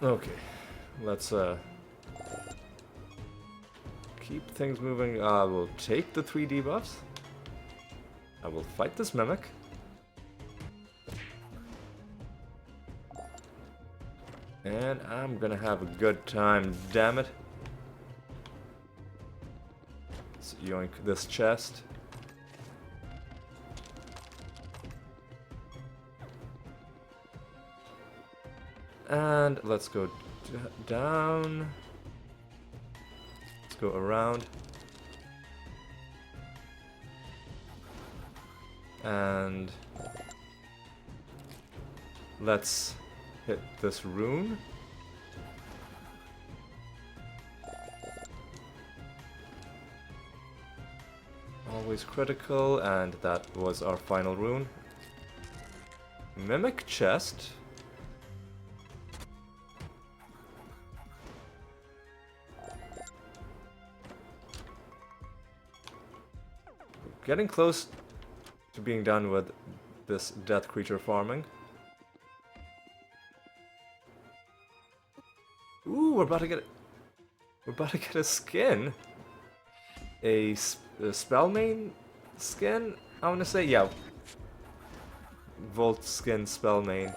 Okay, let's keep things moving. I will take the 3 debuffs. I will fight this Mimic. And I'm gonna have a good time, damn it. Let's yoink this chest. And let's go down. Let's go around. And let's hit this rune. Always critical, and that was our final rune. Mimic chest. Getting close to being done with this death creature farming. Ooh, we're about to get a skin. A Spellmain skin, I want to say, yeah. Volt skin Spellmain.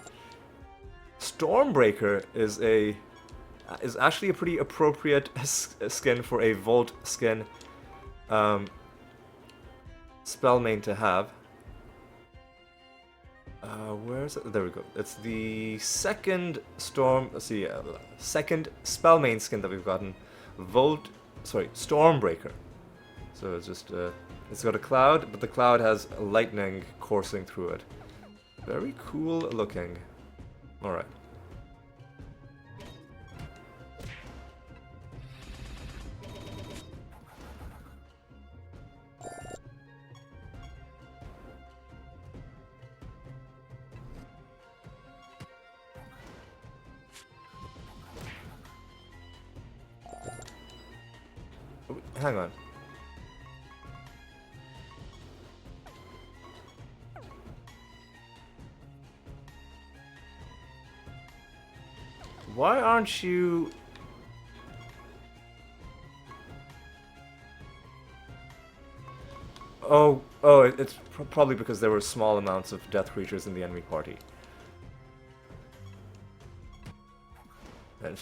Stormbreaker is actually a pretty appropriate skin for a Volt skin. Spellmain to have. Where is it? There we go. It's the second second Spellmain skin that we've gotten. Stormbreaker. So it's just it's got a cloud, but the cloud has lightning coursing through it. Very cool looking. All right. Hang on. Why aren't you... it's probably because there were small amounts of death creatures in the enemy party. And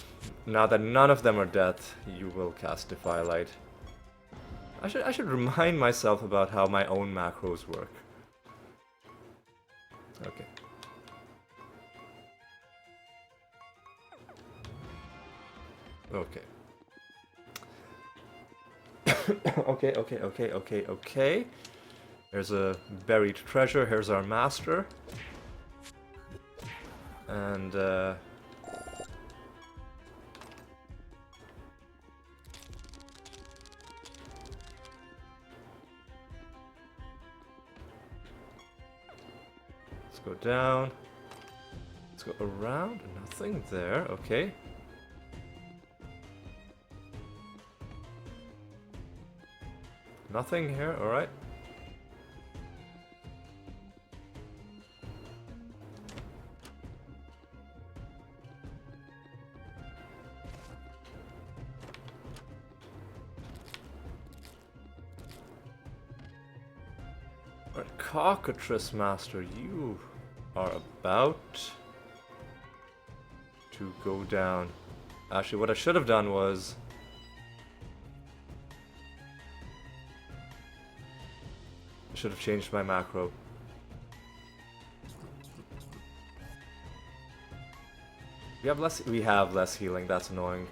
now that none of them are death, you will cast Defy Light. I should remind myself about how my own macros work. Okay. Okay. Okay. There's a buried treasure. Here's our master. And, let's go down. Let's go around. Nothing there. Okay. Nothing here. Alright. Alright, Cockatrice Master, you are about to go down. Actually, what I should have done was... I should have changed my macro. We have less healing, that's annoying.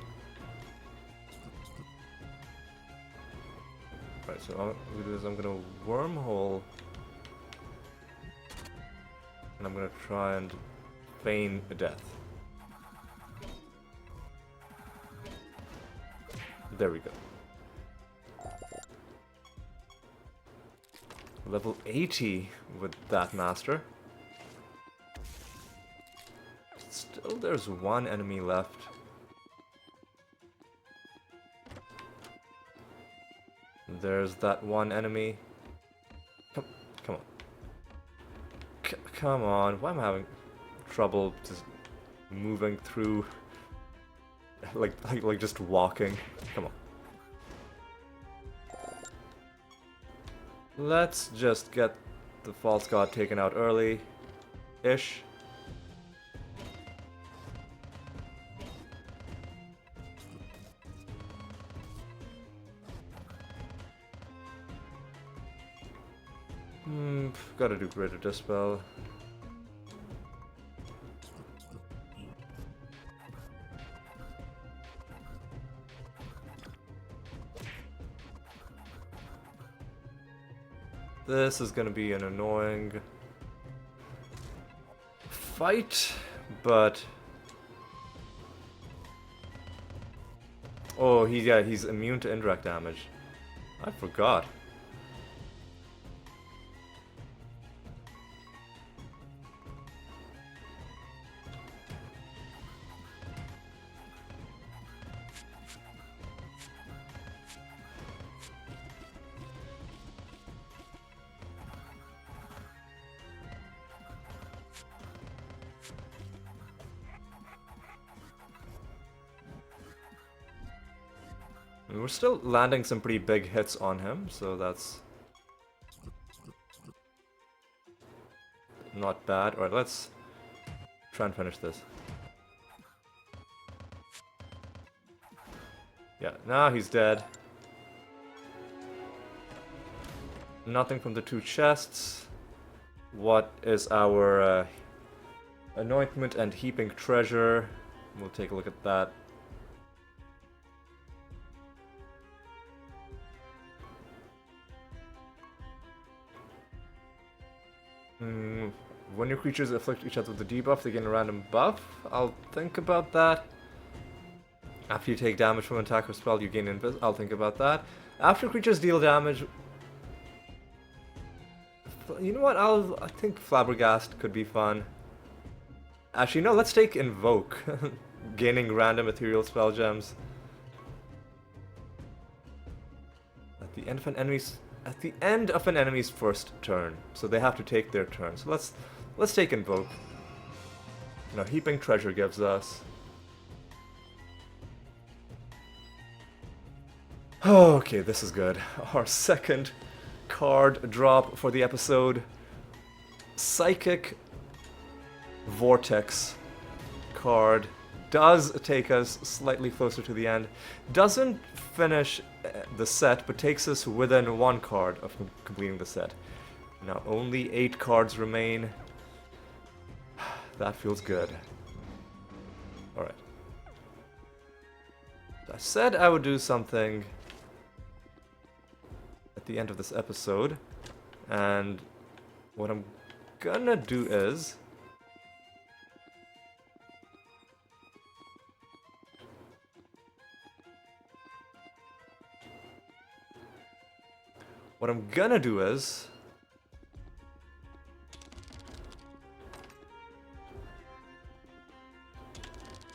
Right, so all I'm gonna do is I'm gonna wormhole. And I'm gonna try and feign a death. There we go. Level 80 with that master. Still, there's one enemy left. There's that one enemy. Come on. Come on. Why am I having trouble just moving through? Like just walking. Come on. Let's just get the false god taken out early-ish. Gotta do greater dispel. This is gonna be an annoying fight, but oh, he's immune to indirect damage. I forgot. We're still landing some pretty big hits on him, so that's not bad. Alright, let's try and finish this. Yeah, now he's dead. Nothing from the two chests. What is our anointment and heaping treasure? We'll take a look at that. When your creatures afflict each other with a debuff, they gain a random buff. I'll think about that. After you take damage from an attack or spell, you gain invis. I'll think about that. After creatures deal damage... You know what? I think Flabbergast could be fun. Actually, no, let's take Invoke. Gaining random ethereal spell gems. At the end of an enemy's first turn, so they have to take their turn. So let's take Invoke. Now, Heaping Treasure gives us. Oh, okay, this is good. Our second card drop for the episode. Psychic Vortex card does take us slightly closer to the end. Doesn't finish the set, but takes us within one card of completing the set. Now only 8 cards remain. That feels good. Alright. I said I would do something at the end of this episode, and what I'm gonna do is...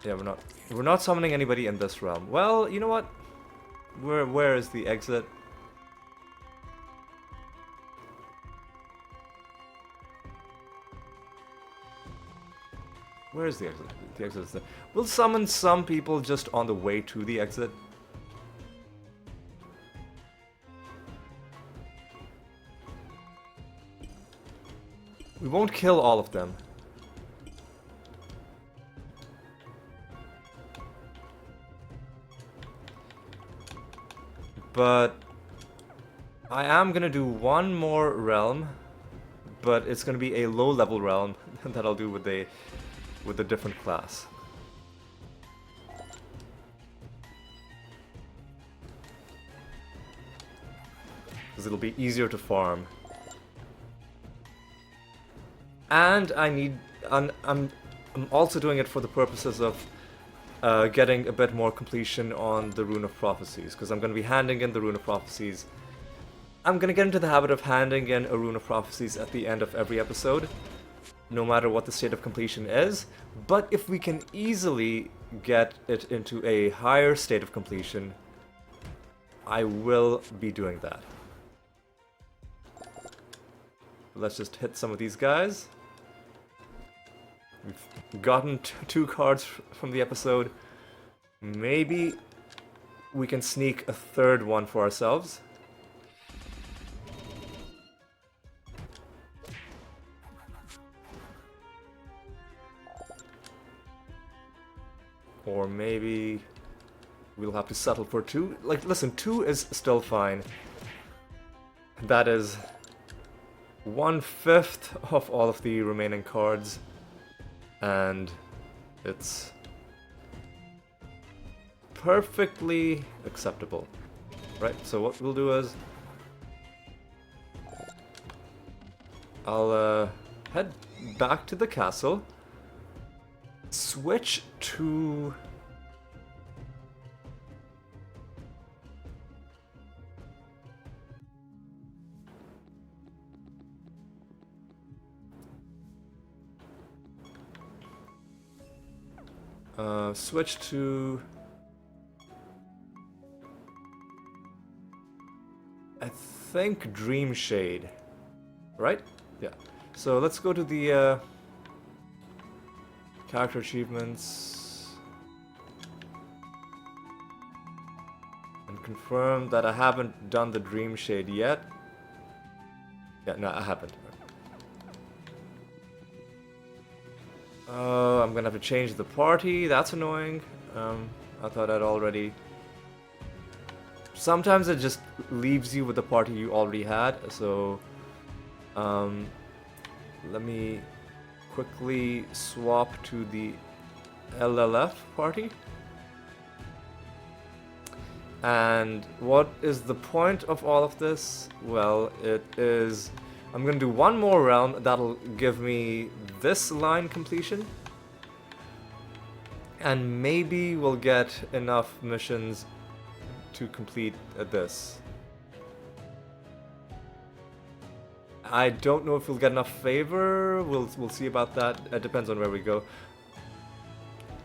Yeah, we're not summoning anybody in this realm. Well, you know what? Where is the exit? Where is the exit? The exit is there. We'll summon some people just on the way to the exit. We won't kill all of them. But I am gonna do one more realm, but it's gonna be a low-level realm that I'll do with a different class. Because it'll be easier to farm. And I'm also doing it for the purposes of getting a bit more completion on the Rune of Prophecies, because I'm going to be handing in the Rune of Prophecies. I'm going to get into the habit of handing in a Rune of Prophecies at the end of every episode, no matter what the state of completion is. But if we can easily get it into a higher state of completion, I will be doing that. Let's just hit some of these guys. We've gotten two cards from the episode. Maybe we can sneak a third one for ourselves. Or maybe we'll have to settle for 2. Like, listen, 2 is still fine. That is 1/5 of all of the remaining cards. And it's perfectly acceptable. Right, so what we'll do is I'll head back to the castle, switch to switch to I think Dream Shade, right? Yeah. So let's go to the character achievements and confirm that I haven't done the Dream Shade yet. Yeah, no, I haven't. I'm gonna have to change the party. That's annoying. I thought I'd already... Sometimes it just leaves you with the party you already had, so... let me quickly swap to the LLF party. And what is the point of all of this? Well, it is... I'm gonna do one more realm that'll give me this line completion. And maybe we'll get enough missions to complete this. I don't know if we'll get enough favor. We'll see about that. It depends on where we go.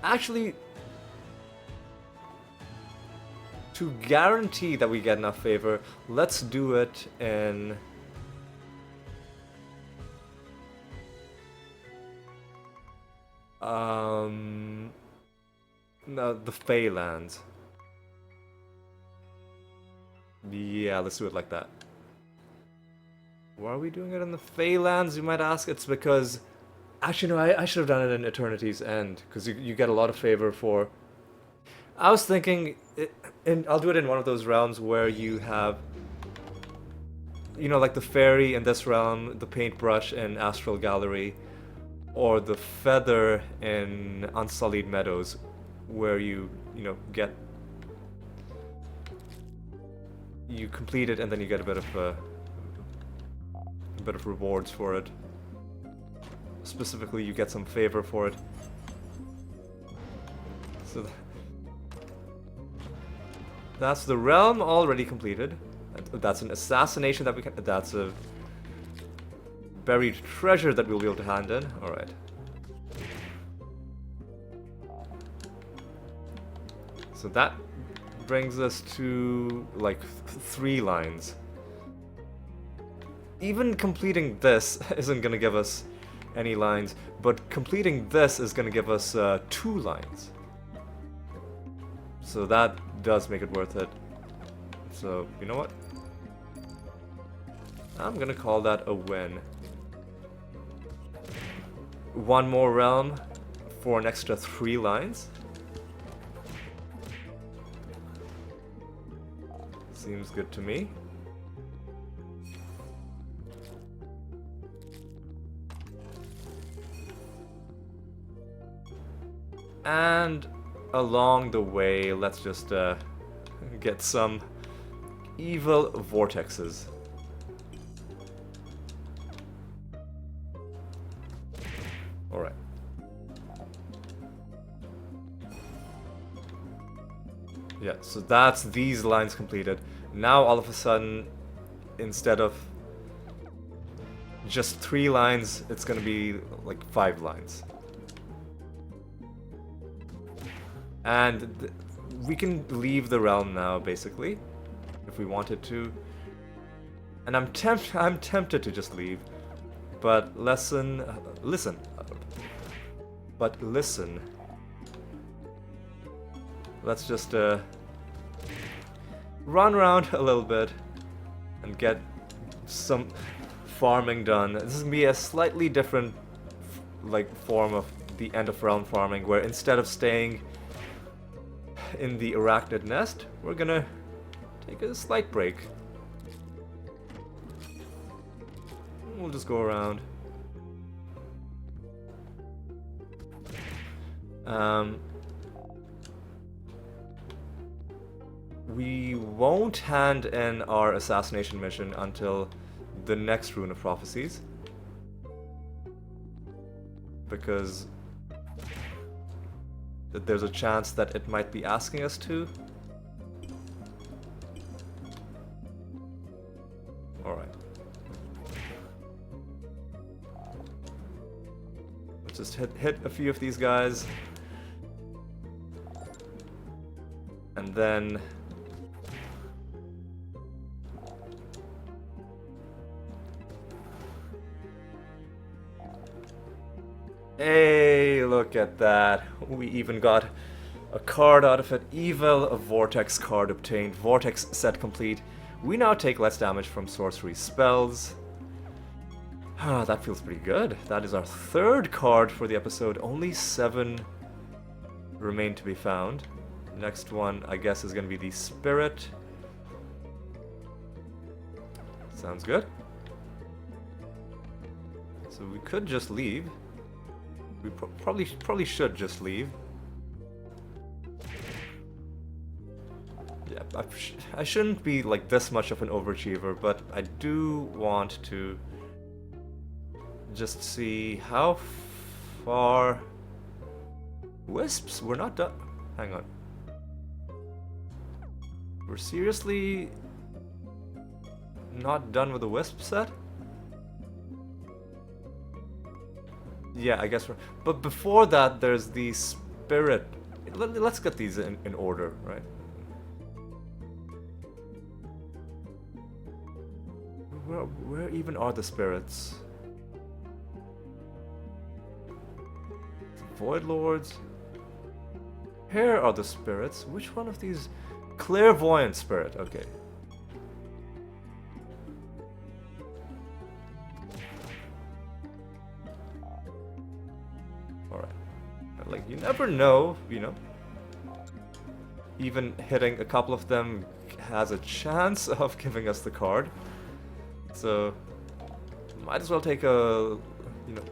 Actually, to guarantee that we get enough favor, let's do it in... No, the Feylands. Yeah, let's do it like that. Why are we doing it in the Feylands, you might ask? It's because... Actually, no, I should have done it in Eternity's End, because you get a lot of favor for... I was thinking... I'll do it in one of those realms where you have... You know, like the fairy in this realm, the paintbrush in Astral Gallery. or the feather in Unsullied Meadows, where you get, you complete it and then you get a bit of rewards for it. Specifically, you get some favor for it. So that's the realm already completed. That's an assassination that we can. That's a buried treasure that we'll be able to hand in. All right. So that brings us to like 3 lines. Even completing this isn't gonna give us any lines, but completing this is gonna give us 2 lines. So that does make it worth it. So, you know what? I'm gonna call that a win. 1 more realm for an extra 3 lines. Seems good to me. And along the way, let's just get some evil vortexes. Alright. Yeah, so that's these lines completed. Now all of a sudden, instead of just 3 lines, it's gonna be like 5 lines. And we can leave the realm now, basically, if we wanted to. And I'm tempted to just leave, but listen. Let's just run around a little bit and get some farming done. This is gonna be a slightly different form of the end of realm farming, where instead of staying in the arachnid nest, we're gonna take a slight break. We'll just go around. We won't hand in our assassination mission until the next Rune of Prophecies, because there's a chance that it might be asking us to. Alright. Let's just hit a few of these guys. And then hey, look at that. We even got a card out of it. Evil, a Vortex card obtained. Vortex set complete. We now take less damage from sorcery spells. Ah, that feels pretty good. That is our 3rd card for the episode. Only 7 remain to be found. Next one, I guess, is going to be the Spirit. Sounds good. So we could just leave. We probably should just leave. Yeah, I shouldn't be like this much of an overachiever, but I do want to just see how far. Wisps? We're not done. Hang on. We're seriously not done with the wisp set? Yeah, I guess we're... But before that, there's the Spirit. Let's get these in order, right? Where even are the spirits? Void Lords. Here are the spirits. Which one of these? Clairvoyant spirit. Okay. Alright. Like, you never know, you know. Even hitting a couple of them has a chance of giving us the card. So, might as well take a, you know,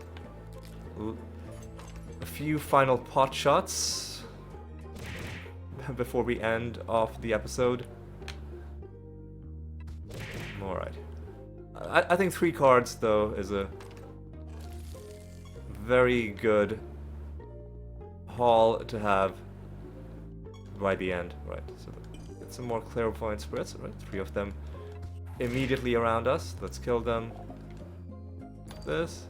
a few final pot shots before we end off the episode. Alright. I think 3 cards, though, is a very good haul to have by the end. Right, so get some more clairvoyant spirits. Right, 3 of them immediately around us. Let's kill them. This.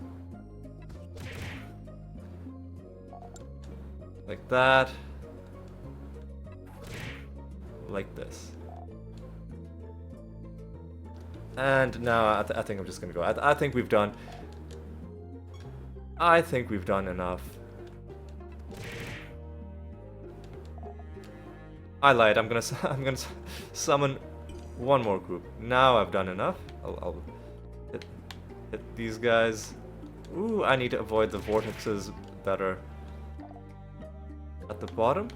Like that. Like this. And now I think I'm just gonna go. I think we've done. I think we've done enough. I lied. I'm gonna summon one more group. Now I've done enough. I'll hit these guys. Ooh, I need to avoid the vortexes that are at the bottom,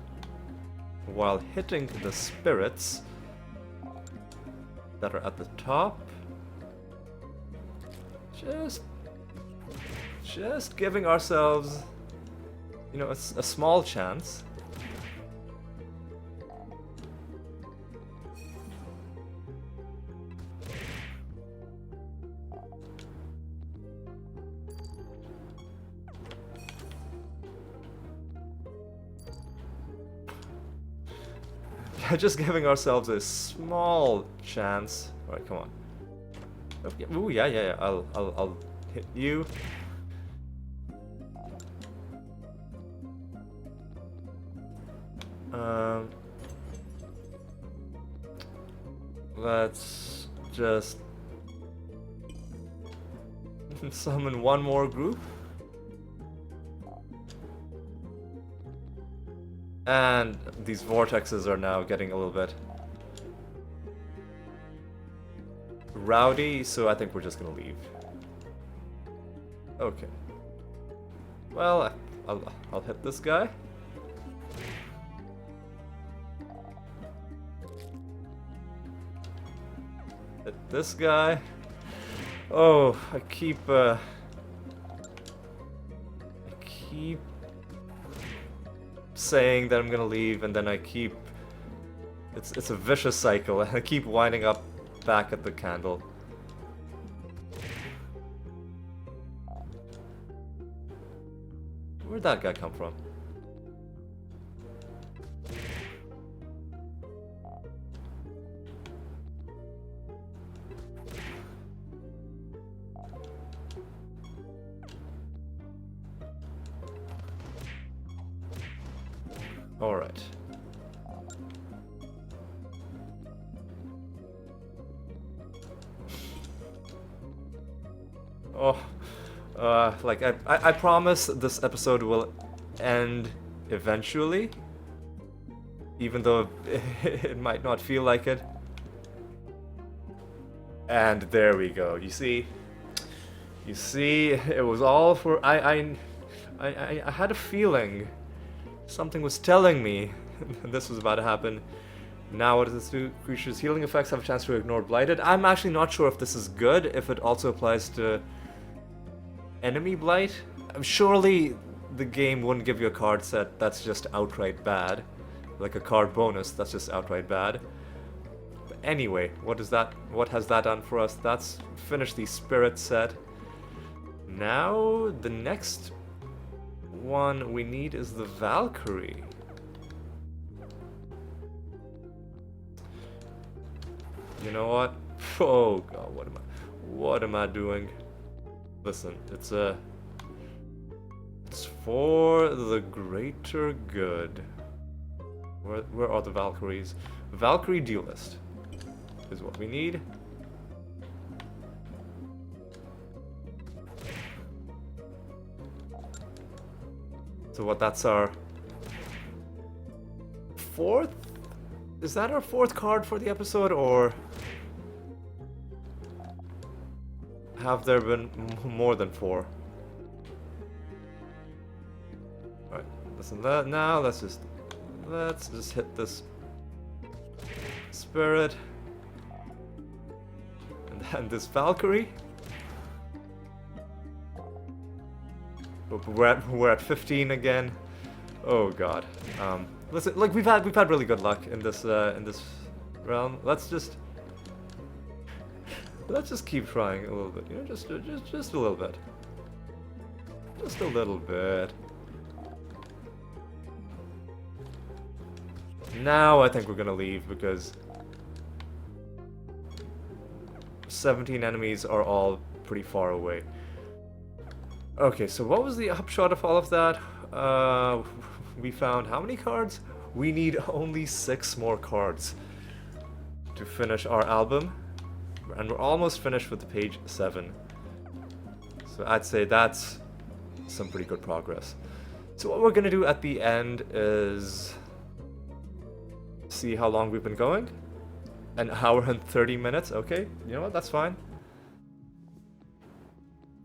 while hitting the spirits that are at the top. Just giving ourselves, you know, a small chance. Just giving ourselves a small chance. All right, come on. Okay. Ooh, yeah. I'll hit you. Let's just summon one more group. And these vortexes are now getting a little bit rowdy, so I think we're just gonna leave. Okay. Well, I'll hit this guy. Hit this guy. Oh, I keep saying that I'm gonna leave, and then I keep... It's a vicious cycle, and I keep winding up back at the candle. Where'd that guy come from? All right. Oh, like I promise this episode will end eventually, even though it might not feel like it. And there we go. You see, it was all for I had a feeling. Something was telling me this was about to happen. Now what does this do? Creatures' healing effects have a chance to ignore Blighted. I'm actually not sure if this is good, if it also applies to enemy blight. Surely the game wouldn't give you a card set that's just outright bad. Like a card bonus that's just outright bad. But anyway, what has that done for us? That's finished the spirit set. Now the next one we need is the Valkyrie. You know what? Oh god, what am I doing? Listen, it's for the greater good. Where are the Valkyries? Valkyrie Duelist is what we need. So what, that's our 4th? Is that our 4th card for the episode, or have there been more than 4? Alright, listen, now let's just hit this spirit. And then this Valkyrie. we're at 15 again. Oh god. Listen, like we've had really good luck in this realm. Let's just keep trying a little bit. You know, just a little bit. Just a little bit. Now I think we're gonna leave because 17 enemies are all pretty far away. Okay, so what was the upshot of all of that? We found how many cards? We need only 6 more cards to finish our album. And we're almost finished with page 7. So I'd say that's some pretty good progress. So what we're gonna do at the end is see how long we've been going. An hour and 30 minutes, okay, you know what, that's fine.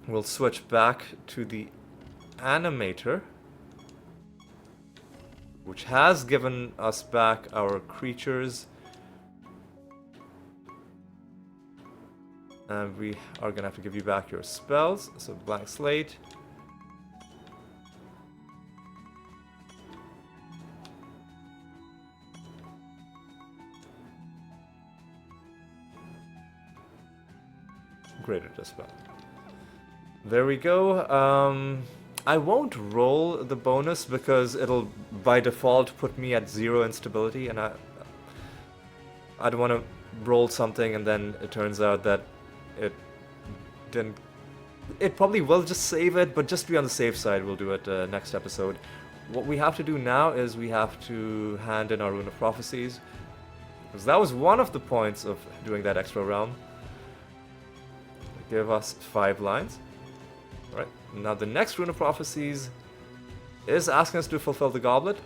We'll switch back to the animator, which has given us back our creatures. And we are gonna have to give you back your spells, so blank slate. Greater Dispel. There we go. I won't roll the bonus because it'll by default put me at 0 instability, and I don't want to roll something and then it turns out that it didn't. It probably will just save it, but just to be on the safe side, we'll do it next episode. What we have to do now is we have to hand in our Rune of Prophecies, because that was one of the points of doing that extra realm. Give us 5 lines. Alright, now the next Rune of Prophecies is asking us to fulfill the goblet.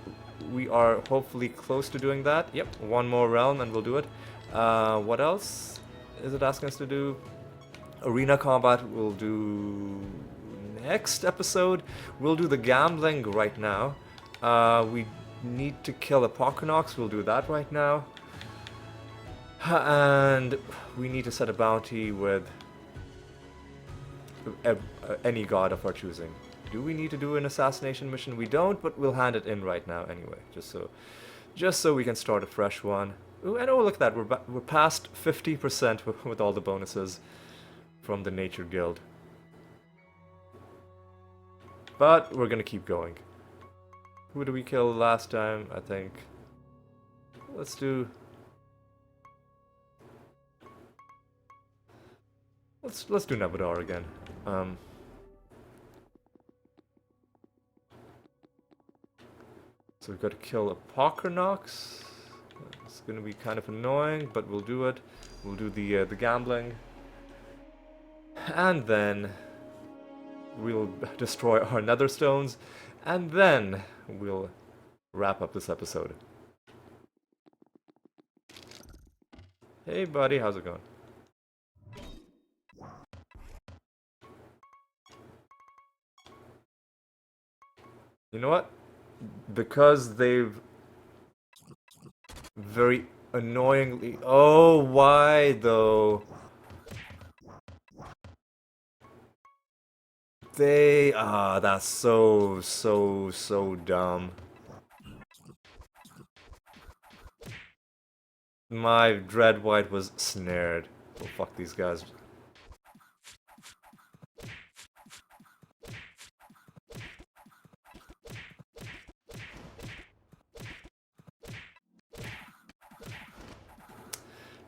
We are hopefully close to doing that. Yep, 1 more realm and we'll do it. What else is it asking us to do? Arena combat we'll do next episode. We'll do the gambling right now. We need to kill Apocalypse. We'll do that right now. And we need to set a bounty with any god of our choosing. Do we need to do an assassination mission? We don't, but we'll hand it in right now anyway, just so we can start a fresh one. Ooh, and oh, look at that, we're past 50% with all the bonuses from the Nature Guild. But we're gonna keep going. Who did we kill last time? I think let's do Nebadar again. So we've got to kill Apocalypse. It's going to be kind of annoying, but we'll do it. We'll do the gambling, and then we'll destroy our Nether Stones, and then we'll wrap up this episode. Hey, buddy, how's it going? You know what? Because they've very annoyingly... Oh, why though? They... that's so dumb. My Dread White was snared. Oh, fuck these guys.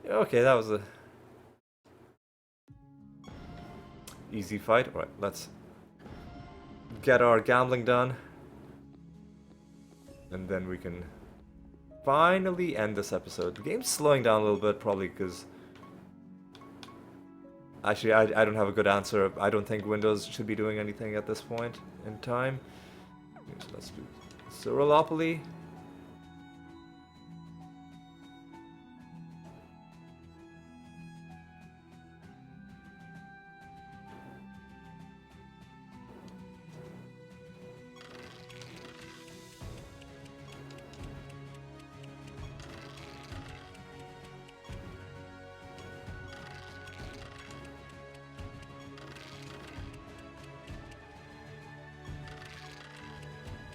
Okay, that was a easy fight. Alright, let's get our gambling done. And then we can finally end this episode. The game's slowing down a little bit, probably because... Actually, I don't have a good answer. I don't think Windows should be doing anything at this point in time. So let's do Siralopoly.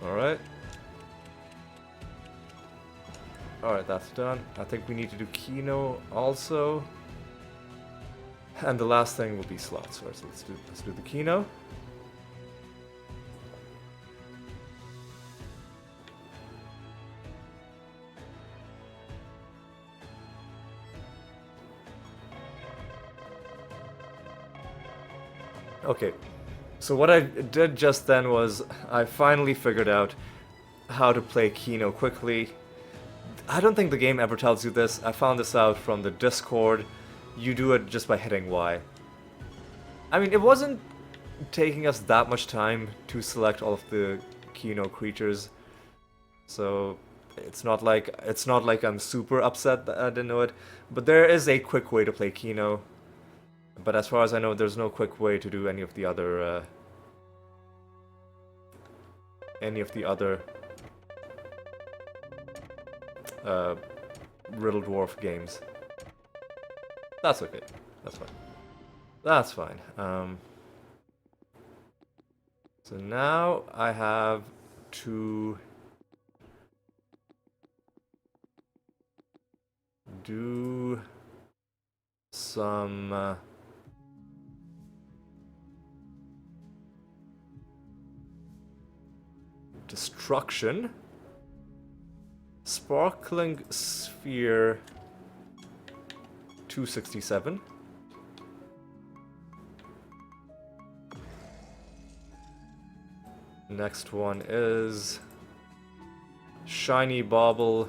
Alright. Alright, that's done. I think we need to do Kino also. And the last thing will be slots. Alright, so let's do the Kino. Okay, so what I did just then was I finally figured out how to play Kino quickly. I don't think the game ever tells you this. I found this out from the Discord. You do it just by hitting Y. I mean, it wasn't taking us that much time to select all of the Kino creatures, so it's not like I'm super upset that I didn't know it. But there is a quick way to play Kino. But as far as I know, there's no quick way to do any of the other Riddle Dwarf games. That's okay. That's fine. That's fine. So now I have to do some destruction. Sparkling Sphere 267. Next one is Shiny Bauble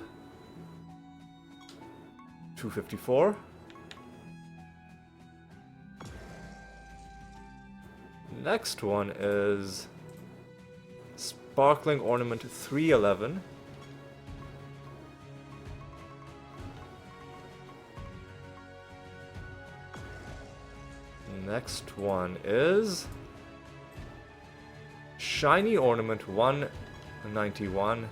254. Next one is Sparkling Ornament 311. Next one is Shiny Ornament 191.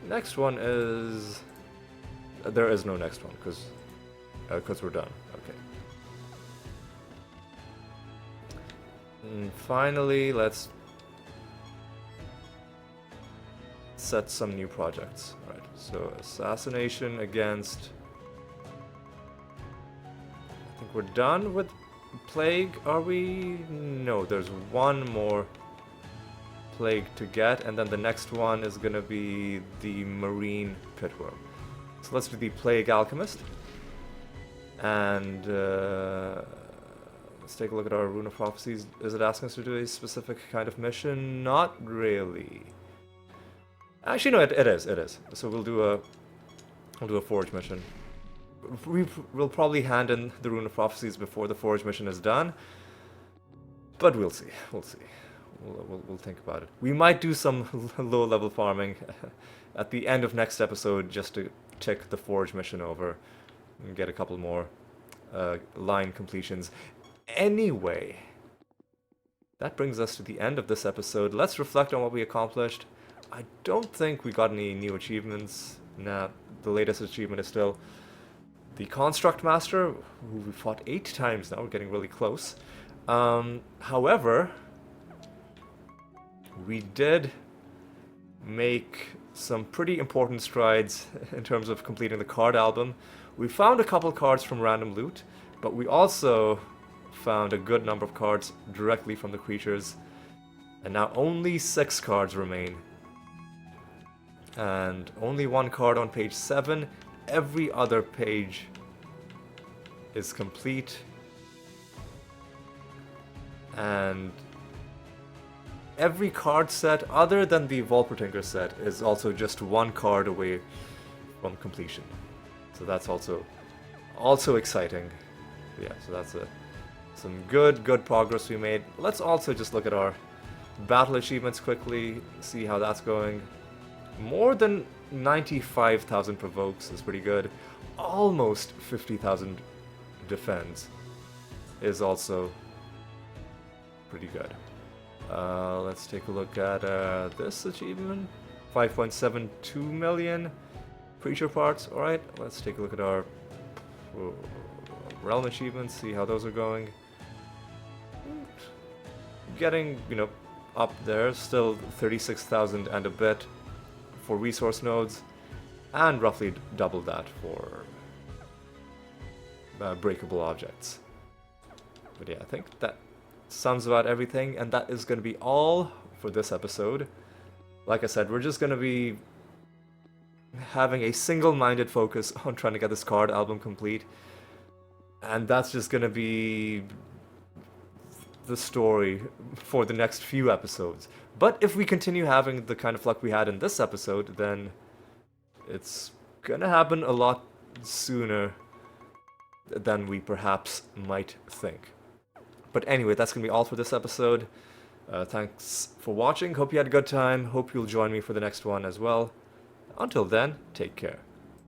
Next one is... there is no next one, because we're done. Okay. And finally, let's set some new projects. All right, so Assassination against... I think we're done with Plague, are we? No, there's one more Plague to get, and then the next one is gonna be the Marine Pitworm. So let's do the Plague Alchemist. And let's take a look at our Rune of Prophecies. Is it asking us to do a specific kind of mission? Not really. Actually, no, it is. So we'll do a Forge mission. We'll probably hand in the Rune of Prophecies before the Forge mission is done. But we'll see. We'll see. We'll think about it. We might do some low-level farming at the end of next episode just to check the Forge mission over and get a couple more line completions. Anyway, that brings us to the end of this episode. Let's reflect on what we accomplished. I don't think we got any new achievements. Nah, the latest achievement is still the Construct Master, who we fought 8 times now. We're getting really close. However, we did make some pretty important strides in terms of completing the card album. We found a couple cards from random loot, but we also found a good number of cards directly from the creatures, and now only 6 cards remain. And only 1 card on page 7. Every other page is complete. And every card set other than the Volpertinker set is also just 1 card away from completion. So that's also exciting. Yeah, so that's some good progress we made. Let's also just look at our battle achievements quickly, see how that's going. More than 95,000 provokes is pretty good. Almost 50,000 defends is also pretty good. Let's take a look at this achievement. 5.72 million creature parts. Alright, let's take a look at our realm achievements, see how those are going. Getting, up there, still 36,000 and a bit for resource nodes, and roughly double that for breakable objects. But yeah, I think that sums about everything, and that is going to be all for this episode. Like I said, we're just going to be having a single-minded focus on trying to get this card album complete, and that's just going to be the story for the next few episodes. But if we continue having the kind of luck we had in this episode, then it's gonna happen a lot sooner than we perhaps might think. But anyway, that's gonna be all for this episode. Thanks for watching. Hope you had a good time. Hope you'll join me for the next one as well. Until then, take care.